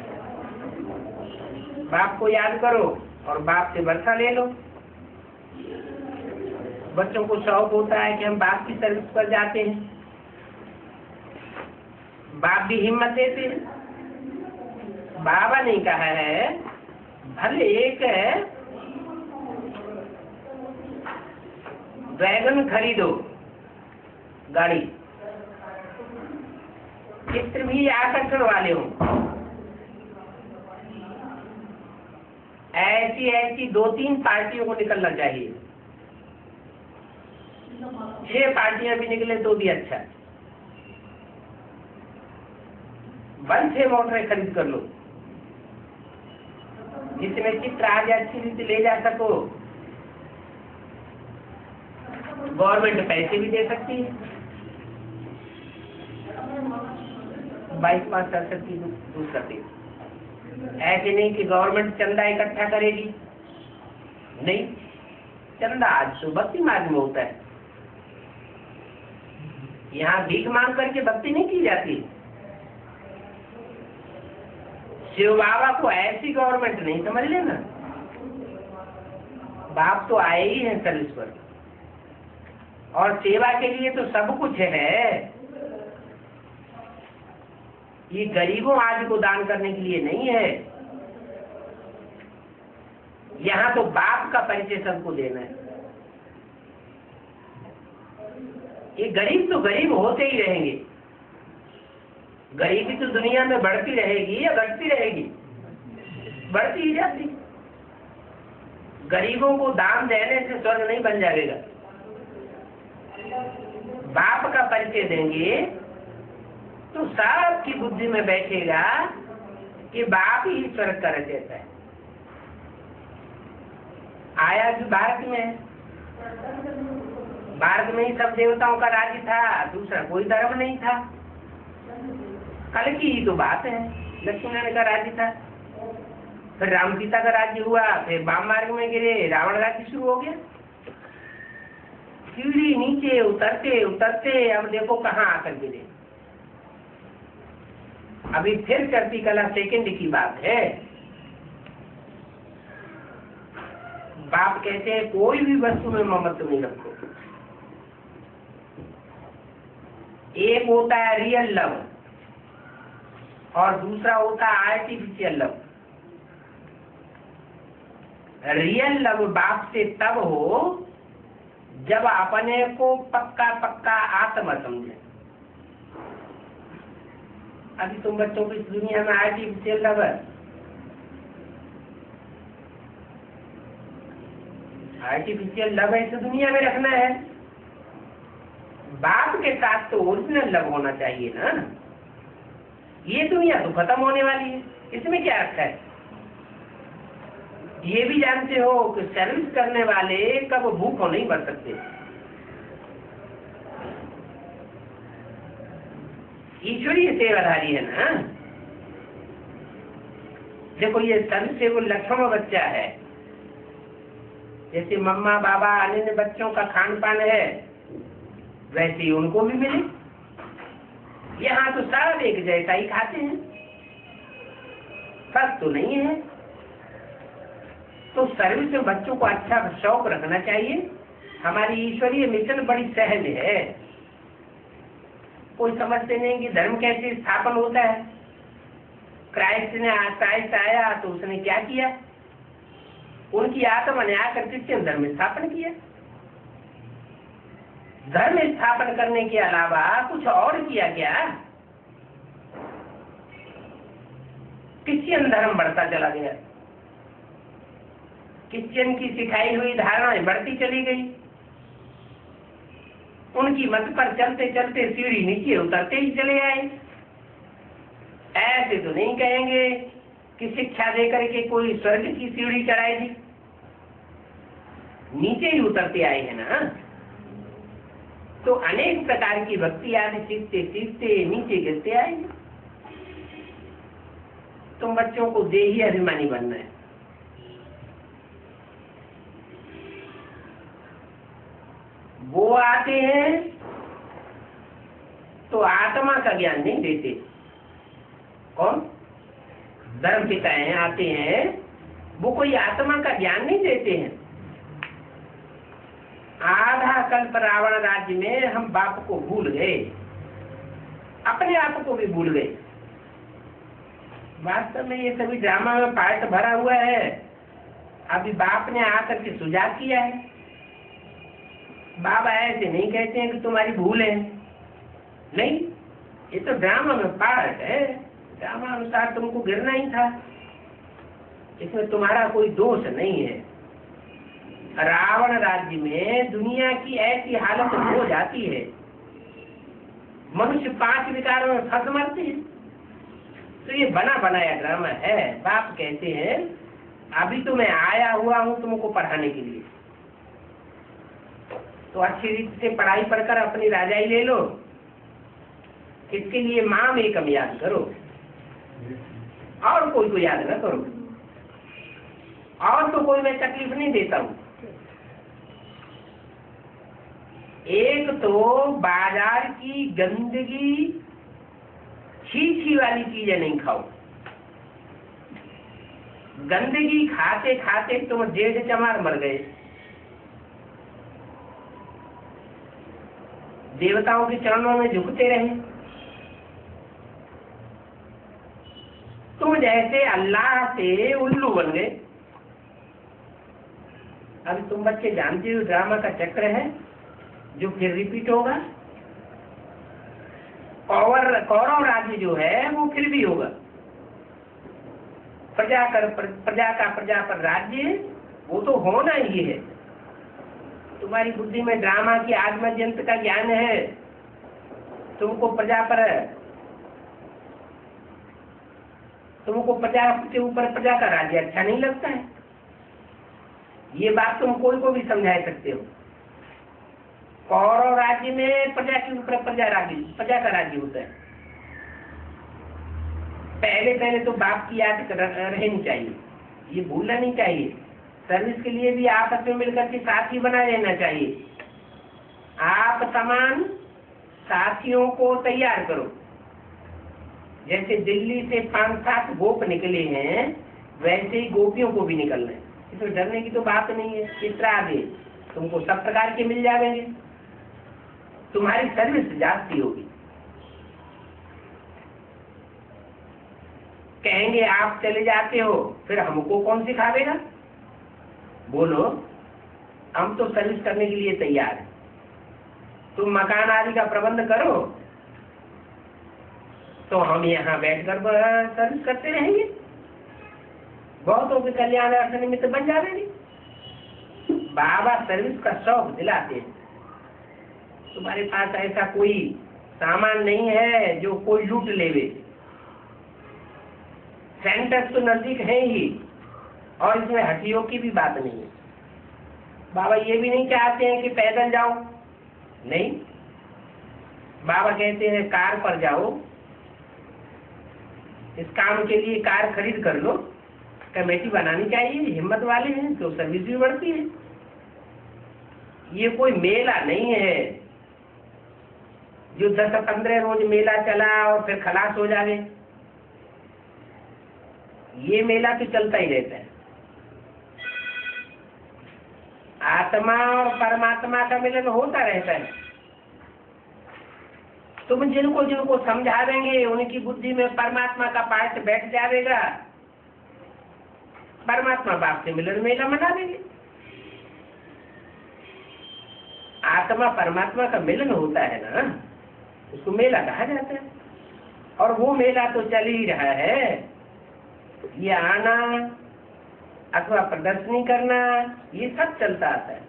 बाप को याद करो और बाप से वर्षा ले लो। बच्चों को शौक होता है कि हम बाप की सर्विस पर जाते हैं, बाप भी हिम्मत देते हैं। बाबा ने कहा है भले एक वैगन खरीदो, गाड़ी, चित्र भी आकर्षण वाले हो, ऐसी ऐसी 2-3 पार्टियों को निकलना चाहिए। 6 पार्टियां भी निकले तो भी अच्छा। 1-6 मोटरें खरीद कर लो जिसमें चित्र आज अच्छी रीति ले जा सको। गवर्नमेंट पैसे भी दे सकती है। 22-5 की दूर करती है। ऐसे नहीं कि गवर्नमेंट चंदा इकट्ठा करेगी, नहीं, चंदा आज तो भक्ति मार्ग में होता है। यहाँ भीख मांग करके भक्ति नहीं की जाती। शिव बाबा को ऐसी गवर्नमेंट नहीं समझ लेना। बाप तो आए ही हैं सर्विस पर, और सेवा के लिए तो सब कुछ है। ये गरीबों आदि को दान करने के लिए नहीं है। यहाँ तो बाप का परिचय सबको देना है। ये गरीब तो गरीब होते ही रहेंगे। गरीबी तो दुनिया में बढ़ती रहेगी या घटती रहेगी? बढ़ती ही जाती। गरीबों को दान देने से स्वर्ग नहीं बन जाएगा। बाप का परिचय देंगे तो सबकी बुद्धि में बैठेगा कि बाप ही स्वर्ग कर देता है। आया भी भारत में, भारत में ही सब देवताओं का राज्य था, दूसरा कोई धर्म नहीं था। कल की ही तो बात है। लक्ष्मी नारायण का राज्य था, फिर राम सीता का राज्य हुआ, फिर वाम मार्ग में गिरे, रावण राज्य शुरू हो गया। सीढ़ी नीचे उतरते उतरते अब देखो कहाँ आकर गिरे। अभी फिर चढ़ती कला सेकंड की बात है। बाप कहते हैं कोई भी वस्तु में ममत्व नहीं रखो। एक होता है रियल लव और दूसरा होता है आर्टिफिशियल लव। रियल लव बाप से तब हो जब अपने को पक्का पक्का आत्मा समझे। अभी तुम बच्चों की इस दुनिया में आर्टिफिशियल लव है। आर्टिफिशियल लव इस दुनिया में रखना है। बाप के साथ तो ओरिजिनल लव होना चाहिए ना। ये दुनिया तो खत्म होने वाली है, इसमें क्या रखा है? ये भी जानते हो कि सर्विस करने वाले कब भूखों नहीं मर सकते। ईश्वरीय सेवाधारी है ना। देखो ये सर्विस से वो लक्ष्मण बच्चा है। जैसे मम्मा बाबा अन्य बच्चों का खान पान है वैसे ही उनको भी मिले। यहाँ तो सब एक जैसा ही खाते हैं, फर्क तो नहीं है। तो सर्विस में बच्चों को अच्छा शौक रखना चाहिए। हमारी ईश्वरीय मिशन बड़ी सहज है। कोई समझते नहीं कि धर्म कैसे स्थापन होता है। क्राइस्ट आया तो उसने क्या किया? उनकी आत्मा ने आकर क्रिश्चियन धर्म स्थापन किया। धर्म स्थापन करने के अलावा कुछ और किया क्या? क्रिश्चियन धर्म बढ़ता चला गया। क्रिश्चियन की सिखाई हुई धारणाएं बढ़ती चली गई। उनकी मत पर चलते चलते सीढ़ी नीचे उतरते ही चले आए। ऐसे तो नहीं कहेंगे कि शिक्षा देकर के कोई स्वर्ग की सीढ़ी चढ़ाएगी। नीचे ही उतरते आए हैं ना। तो अनेक प्रकार की भक्ति आदि सीखते सीखते नीचे गिरते आएंगे। तुम बच्चों को देही अभिमानी बनना है। वो आते हैं तो आत्मा का ज्ञान नहीं देते। कौन? धर्म पिता हैं, आते हैं, वो कोई आत्मा का ज्ञान नहीं देते हैं। आधा कल्प रावण राज्य में हम बाप को भूल गए, अपने आप को भी भूल गए। वास्तव में ये सभी ड्रामा में पार्ट भरा हुआ है। अभी बाप ने आकर के सुझाव किया है। बाबा ऐसे नहीं कहते हैं कि तुम्हारी भूल है, नहीं, ये तो ड्रामा में पार्ट है। ड्रामा अनुसार तुमको गिरना ही था, इसमें तुम्हारा कोई दोष नहीं है। रावण राज्य में दुनिया की ऐसी हालत हो जाती है, मनुष्य 5 विकारों में फंस मरते हैं। तो ये बना बनाया ड्रामा है। बाप कहते हैं अभी तो मैं आया हुआ हूं तुमको पढ़ाने के लिए, तो अच्छी रीति से पढ़ाई पढ़कर अपनी राजाई ले लो। इसके लिए माम एकम याद करो, और कोई को याद न करो। और तो कोई मैं तकलीफ नहीं देता हूं। एक तो बाजार की गंदगी छी वाली चीजें नहीं खाओ। गंदगी खाते खाते तुम 1.5 चमार मर गए। देवताओं के चरणों में झुकते रहे। तुम जैसे अल्लाह से उल्लू बन गए। अभी तुम बच्चे जानते हो ड्रामा का चक्र है जो फिर रिपीट होगा। कौरव राज्य जो है वो फिर भी होगा। प्रजा का प्रजा पर राज्य, वो तो होना ही है। तुम्हारी बुद्धि में ड्रामा की आत्मजंत का ज्ञान है। तुमको प्रजा के ऊपर प्रजा का राज्य अच्छा नहीं लगता है। ये बात तुम कोई को भी समझा सकते हो। कौरव राज्य में प्रजा के ऊपर प्रजा का राज्य होता है। पहले तो बाप की याद रहनी चाहिए, ये भूलना नहीं चाहिए। सर्विस के लिए भी आपस में मिलकर के साथी बना लेना चाहिए। आप समान साथियों को तैयार करो। जैसे दिल्ली से 5-7 गोप निकले हैं, वैसे ही गोपियों को भी निकलना है। इसमें डरने की तो बात नहीं है। चित्रा आगे तुमको सब प्रकार के मिल जाएंगे। तुम्हारी सर्विस जाती होगी। कहेंगे आप चले जाते हो, फिर हमको कौन सिखावेगा? बोलो, हम तो सर्विस करने के लिए तैयार हैं। तुम मकान आदि का प्रबंध करो, तो हम यहाँ बैठकर सर्विस करते रहेंगे। बहुतों के कल्याण निमित्त बन जाएंगे। बाबा सर्विस का शौक दिलाते हैं। तुम्हारे पास ऐसा कोई सामान नहीं है जो कोई लूट लेवे। सेंटर तो नजदीक है ही, और इसमें हटियों की भी बात नहीं है। बाबा ये भी नहीं चाहते हैं कि पैदल जाओ, नहीं। बाबा कहते हैं कार पर जाओ। इस काम के लिए कार खरीद कर लो। कमेटी बनानी चाहिए। हिम्मत वाले हैं तो सर्विस भी बढ़ती है। ये कोई मेला नहीं है जो 10-15 रोज मेला चला और फिर खलास हो जावे। ये मेला तो चलता ही रहता है। आत्मा और परमात्मा का मिलन होता रहता है। तुम जिनको समझा देंगे, उनकी बुद्धि में परमात्मा का पाठ बैठ जाएगा। परमात्मा बाप से मिलन मेला मना देंगे। आत्मा परमात्मा का मिलन होता है ना, उसको मेला कहा जाता है। और वो मेला तो चल ही रहा है। ये आना अथवा प्रदर्शनी करना, ये सब चलता आता है।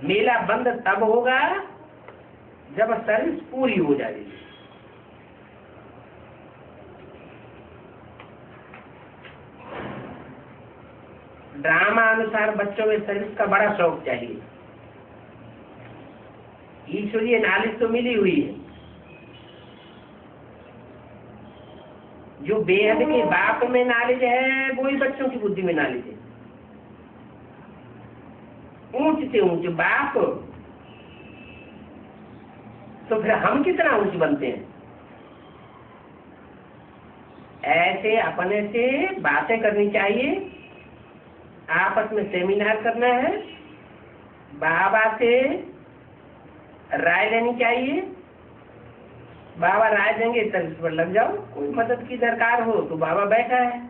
मेला बंद तब होगा जब सर्विस पूरी हो जाएगी। ड्रामा अनुसार बच्चों में सर्विस का बड़ा शौक चाहिए। ईश्वरीय नॉलेज तो मिली हुई है। जो बेहद के बाप में नॉलेज है, वही बच्चों की बुद्धि में नॉलेज है। ऊंच से ऊंच बाप तो फिर हम कितना ऊंच बनते हैं। ऐसे अपने से बातें करनी चाहिए, आपस में सेमिनार करना है, बाबा से राय लेनी चाहिए। बाबा राय देंगे तब इस पर लग जाओ। कोई मदद की दरकार हो तो बाबा बैठा है,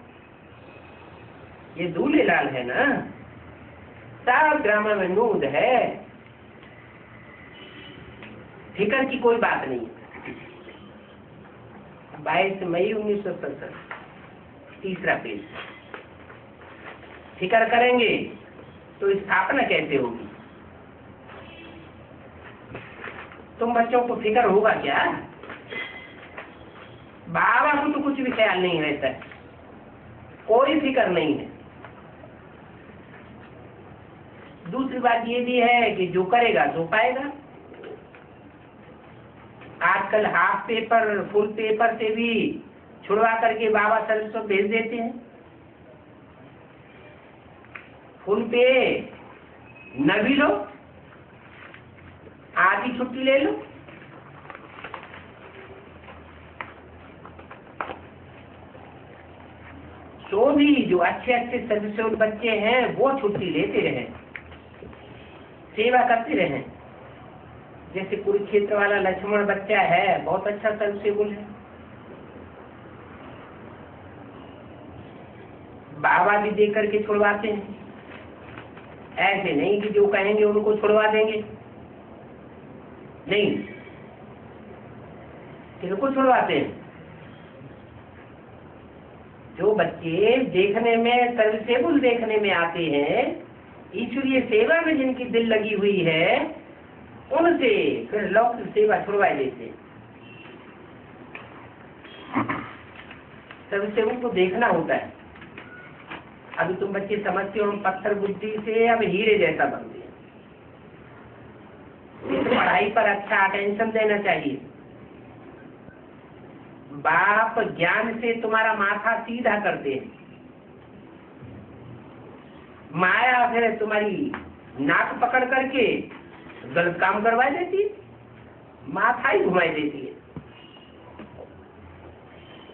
ये दूल्हे लाल है ना, सब ड्रामा में नूद है, फिक्र की कोई बात नहीं। 22 मई 1967, तीसरा पेज। फिक्र करेंगे तो स्थापना कैसे होगी। तुम बच्चों को फिक्र होगा क्या। बाबा को तो कुछ भी ख्याल नहीं रहता है, कोई फिक्र नहीं है। दूसरी बात ये भी है कि जो करेगा सो पाएगा। आजकल हाफ पेपर फुल पेपर से भी छुड़वा करके बाबा सर्विस पर भेज देते हैं। फुल पे न भी लो, आधी छुट्टी ले लो। तो भी जो अच्छे अच्छे सर्विस बच्चे हैं वो छुट्टी लेते रहे, सेवा करते रहे। जैसे कुरुक्षेत्र वाला लक्ष्मण बच्चा है, बहुत अच्छा सर्विसेबल है। बाबा भी देख करके छुड़वाते हैं, ऐसे नहीं कि जो कहेंगे उनको छुड़वा देंगे, नहीं, किनको छुड़वाते हैं। जो बच्चे देखने में सर्विसेबल देखने में आते हैं, ईश्वरीय सेवा में जिनकी दिल लगी हुई है, उनसे फिर लौकिक सेवा छुड़वा देते। सर्विसेबल को देखना होता है। अभी तुम बच्चे समझते हो पत्थर बुद्धि से अब हीरे जैसा बन गए। पढ़ाई पर अच्छा अटेंशन देना चाहिए। बाप ज्ञान से तुम्हारा माथा सीधा करते हैं, माया फिर तुम्हारी नाक पकड़ करके गलत काम करवा देती है, माथा ही घुमाई देती है।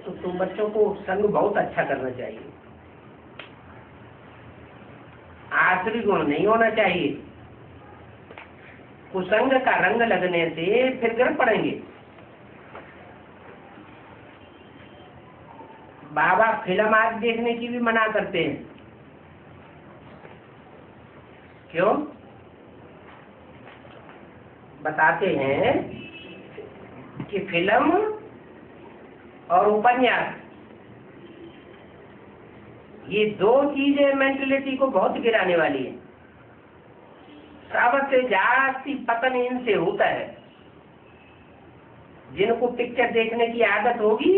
तो तुम बच्चों को संग बहुत अच्छा करना चाहिए, आसुरी गुण नहीं होना चाहिए। कुसंग का रंग लगने से फिर गिर पड़ेंगे। बाबा फिल्म आज देखने की भी मना करते हैं। क्यों? बताते हैं कि फिल्म और उपन्यास, ये दो चीजें मेंटलिटी को बहुत गिराने वाली है। सबसे जास्ती पतन इनसे होता है। जिनको पिक्चर देखने की आदत होगी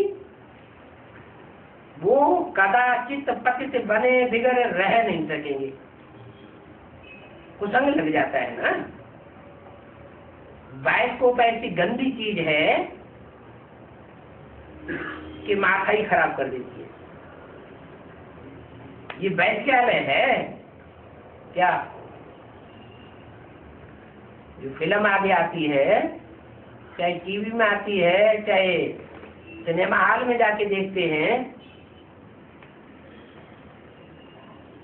वो कदाचित पतित बने बिगड़े रह नहीं सकेंगे। कुसंग लग जाता है ना। बायोस्कोप ऐसी गंदी चीज है कि माथा ही खराब कर देती है। ये वैश्यालय है क्या? जो फिल्म आगे आती है, चाहे टीवी में आती है, चाहे सिनेमा हॉल में जाके देखते हैं,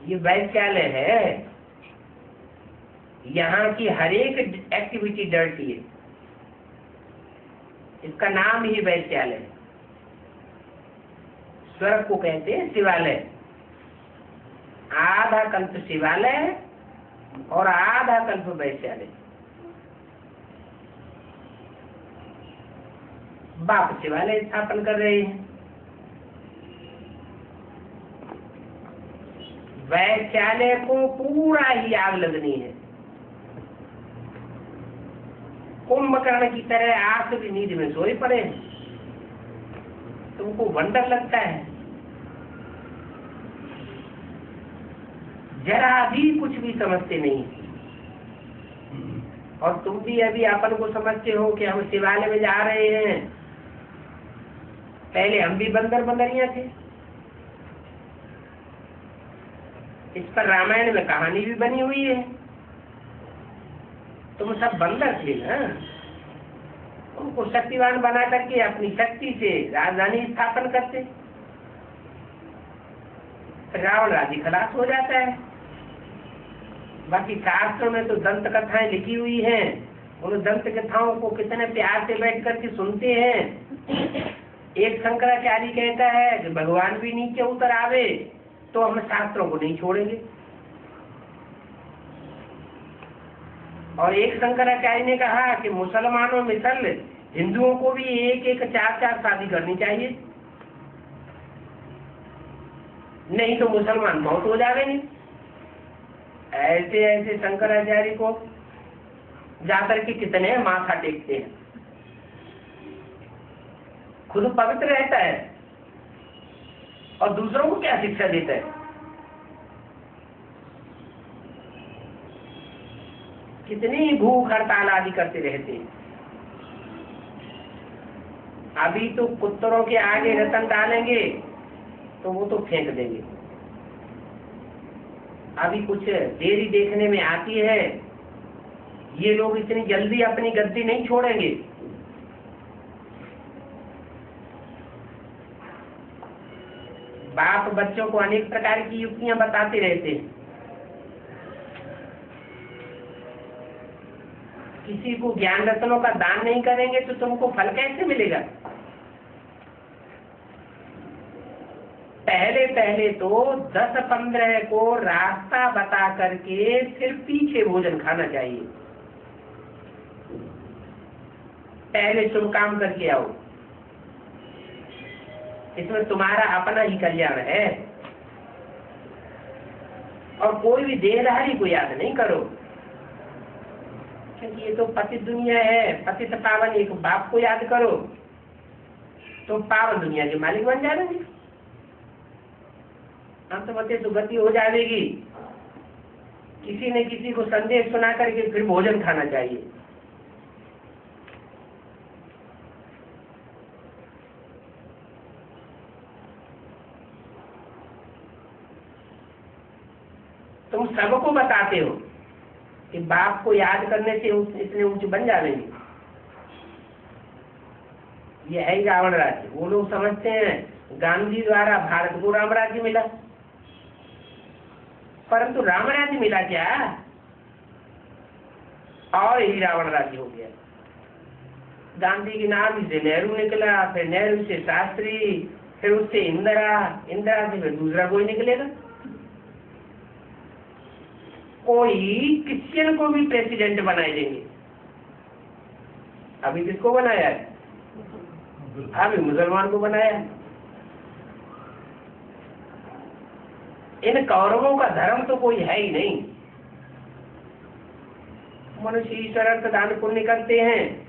ये वैश्यालय है। यहाँ की हर एक एक्टिविटी डर्टी है। इसका नाम ही वैश्यालय है। स्वर्ग को कहते हैं शिवालय। आधा कल्प शिवालय और आधा कल्प वैश्यालय। बाप शिवालय स्थापन कर रहे हैं, वैश्यालय को पूरा ही आग लगनी है। कुंभकर्ण की तरह आखिरी नींद में सोए पड़े। तुमको वंडर लगता है? जरा भी कुछ भी समझते नहीं। और तुम भी अभी अपन को समझते हो कि हम शिवालय में जा रहे हैं। पहले हम भी बंदर बंदरिया थे। इस पर रामायण में कहानी भी बनी हुई है। तुम सब बंदर थे ना, उनको शक्तिवान बना करके अपनी शक्ति से राजधानी स्थापन करते, रावण राज्य खलास हो जाता है। बाकी शास्त्रों में तो दंत कथाएं लिखी हुई हैं, उन दंत कथाओं को कितने प्यार से बैठ करके सुनते हैं। एक शंकराचार्य कहता है कि भगवान भी नीचे उतर आवे तो हम शास्त्रों को नहीं छोड़ेंगे, और एक शंकराचार्य ने कहा कि मुसलमानों मिसल हिंदुओं को भी एक एक चार चार शादी करनी चाहिए, नहीं तो मुसलमान बहुत हो जाएंगे। ऐसे ऐसे शंकराचार्य को जाकर के कितने माथा टेकते हैं, खुद पवित्र रहता है और दूसरों को क्या शिक्षा देता है। कितनी भूख हड़ताल आदि करते रहते हैं। अभी तो कुत्तरों के आगे रतन डालेंगे तो वो तो फेंक देंगे। अभी कुछ देरी देखने में आती है, ये लोग इतनी जल्दी अपनी गद्दी नहीं छोड़ेंगे। बाप बच्चों को अनेक प्रकार की युक्तियां बताते रहते हैं। किसी को ज्ञान रत्नों का दान नहीं करेंगे तो तुमको फल कैसे मिलेगा। पहले पहले तो 10-15 को रास्ता बता करके फिर पीछे भोजन खाना चाहिए। पहले शुभ काम करके आओ, इसमें तुम्हारा अपना ही कल्याण है। और कोई भी देहधारी को याद नहीं करो, क्योंकि ये तो पतित दुनिया है। पतित पावन एक बाप को याद करो तो पावन दुनिया के मालिक बन जाएंगे। अंत में तो गति हो जाएगी। किसी ने किसी को संदेश सुना करके फिर भोजन खाना चाहिए। तुम सबको बताते हो कि बाप को याद करने से इतने ऊंचे बन जाएंगे। ये है ही रावण राज्य। वो लोग समझते हैं गांधी द्वारा भारत को राम राज्य मिला, परंतु राम राज्य मिला क्या, और ही रावण राज्य हो गया। गांधी के नाम से नेहरू निकला, फिर नेहरू से शास्त्री, फिर उससे इंदिरा, इंदिरा से फिर दूसरा कोई निकलेगा। कोई क्रिश्चियन को भी प्रेसिडेंट बनाए देंगे। अभी किसको बनाया है? अभी मुसलमान को बनाया है। इन कौरवों का धर्म तो कोई है ही नहीं। मनुष्य ईश्वर अर्थ दान पुण्य करते हैं,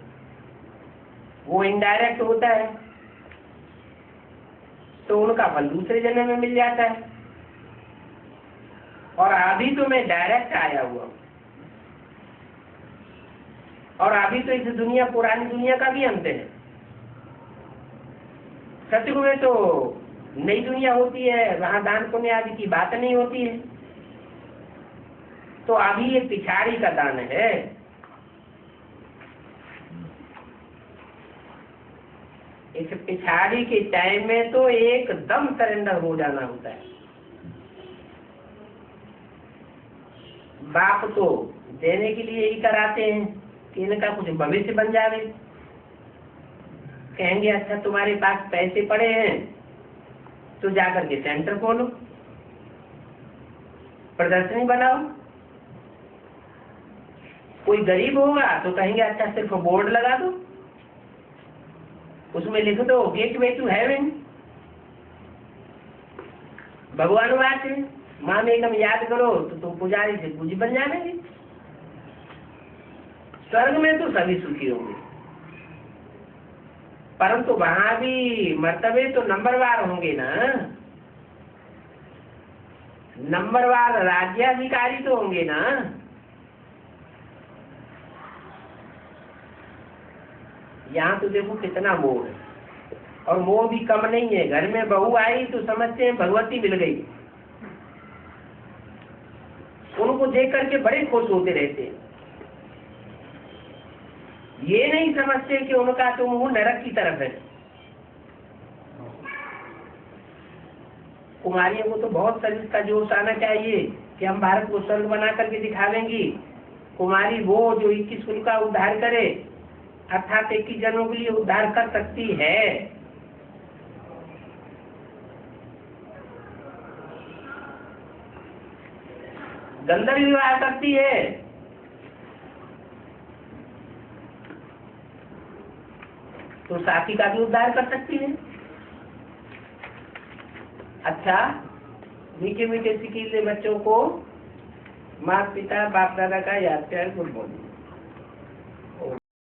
वो इनडायरेक्ट होता है तो उनका फल दूसरे जन्म में मिल जाता है। और अभी तो मैं डायरेक्ट आया हुआ, और अभी तो इस दुनिया पुरानी दुनिया का भी अंत है। सत्युग में तो नई दुनिया होती है, वहां दान पुण्य आदि की बात नहीं होती है। तो अभी ये पिछाड़ी का दान है। इस पिछाड़ी के टाइम में तो एकदम सरेंडर हो जाना होता है। बाप तो देने के लिए ही कराते हैं कि इनका कुछ भविष्य बन जावे। कहेंगे अच्छा तुम्हारे पास पैसे पड़े हैं तो जाकर के सेंटर खोलो, प्रदर्शनी बनाओ। कोई गरीब होगा तो कहेंगे अच्छा सिर्फ बोर्ड लगा दो, उसमें लिख दो गेटवे टू हेवन। भगवान बात है, माँ में एकदम याद करो तो तुम पुजारी से पूजी बन जाएंगे। स्वर्ग में तो सभी सुखी होंगे, परंतु वहां भी मर्तबे तो नंबरवार होंगे ना। नंबरवार राज्याधिकारी तो होंगे ना। यहाँ तो देखो कितना मोह है, और मोह भी कम नहीं है। घर में बहू आई तो समझते हैं भगवती मिल गई, उनको देख करके बड़े खुश होते रहते हैं। ये नहीं समझते कि उनका तो मुंह नरक की तरफ है। कुमारियों को तो बहुत शरीर का जोश आना चाहिए कि हम भारत को स्वर्ग बना करके दिखा देंगी। कुमारी वो जो 21 कुल का उद्धार करे, अर्थात 21 जनों के लिए उद्धार कर सकती है। गंधर्व विवाह करती है, तो साथी का भी उद्धार कर सकती है। अच्छा, मीठे मीठे सिकीले बच्चों को माता पिता बाप दादा का याद प्यार गुड मॉर्निंग।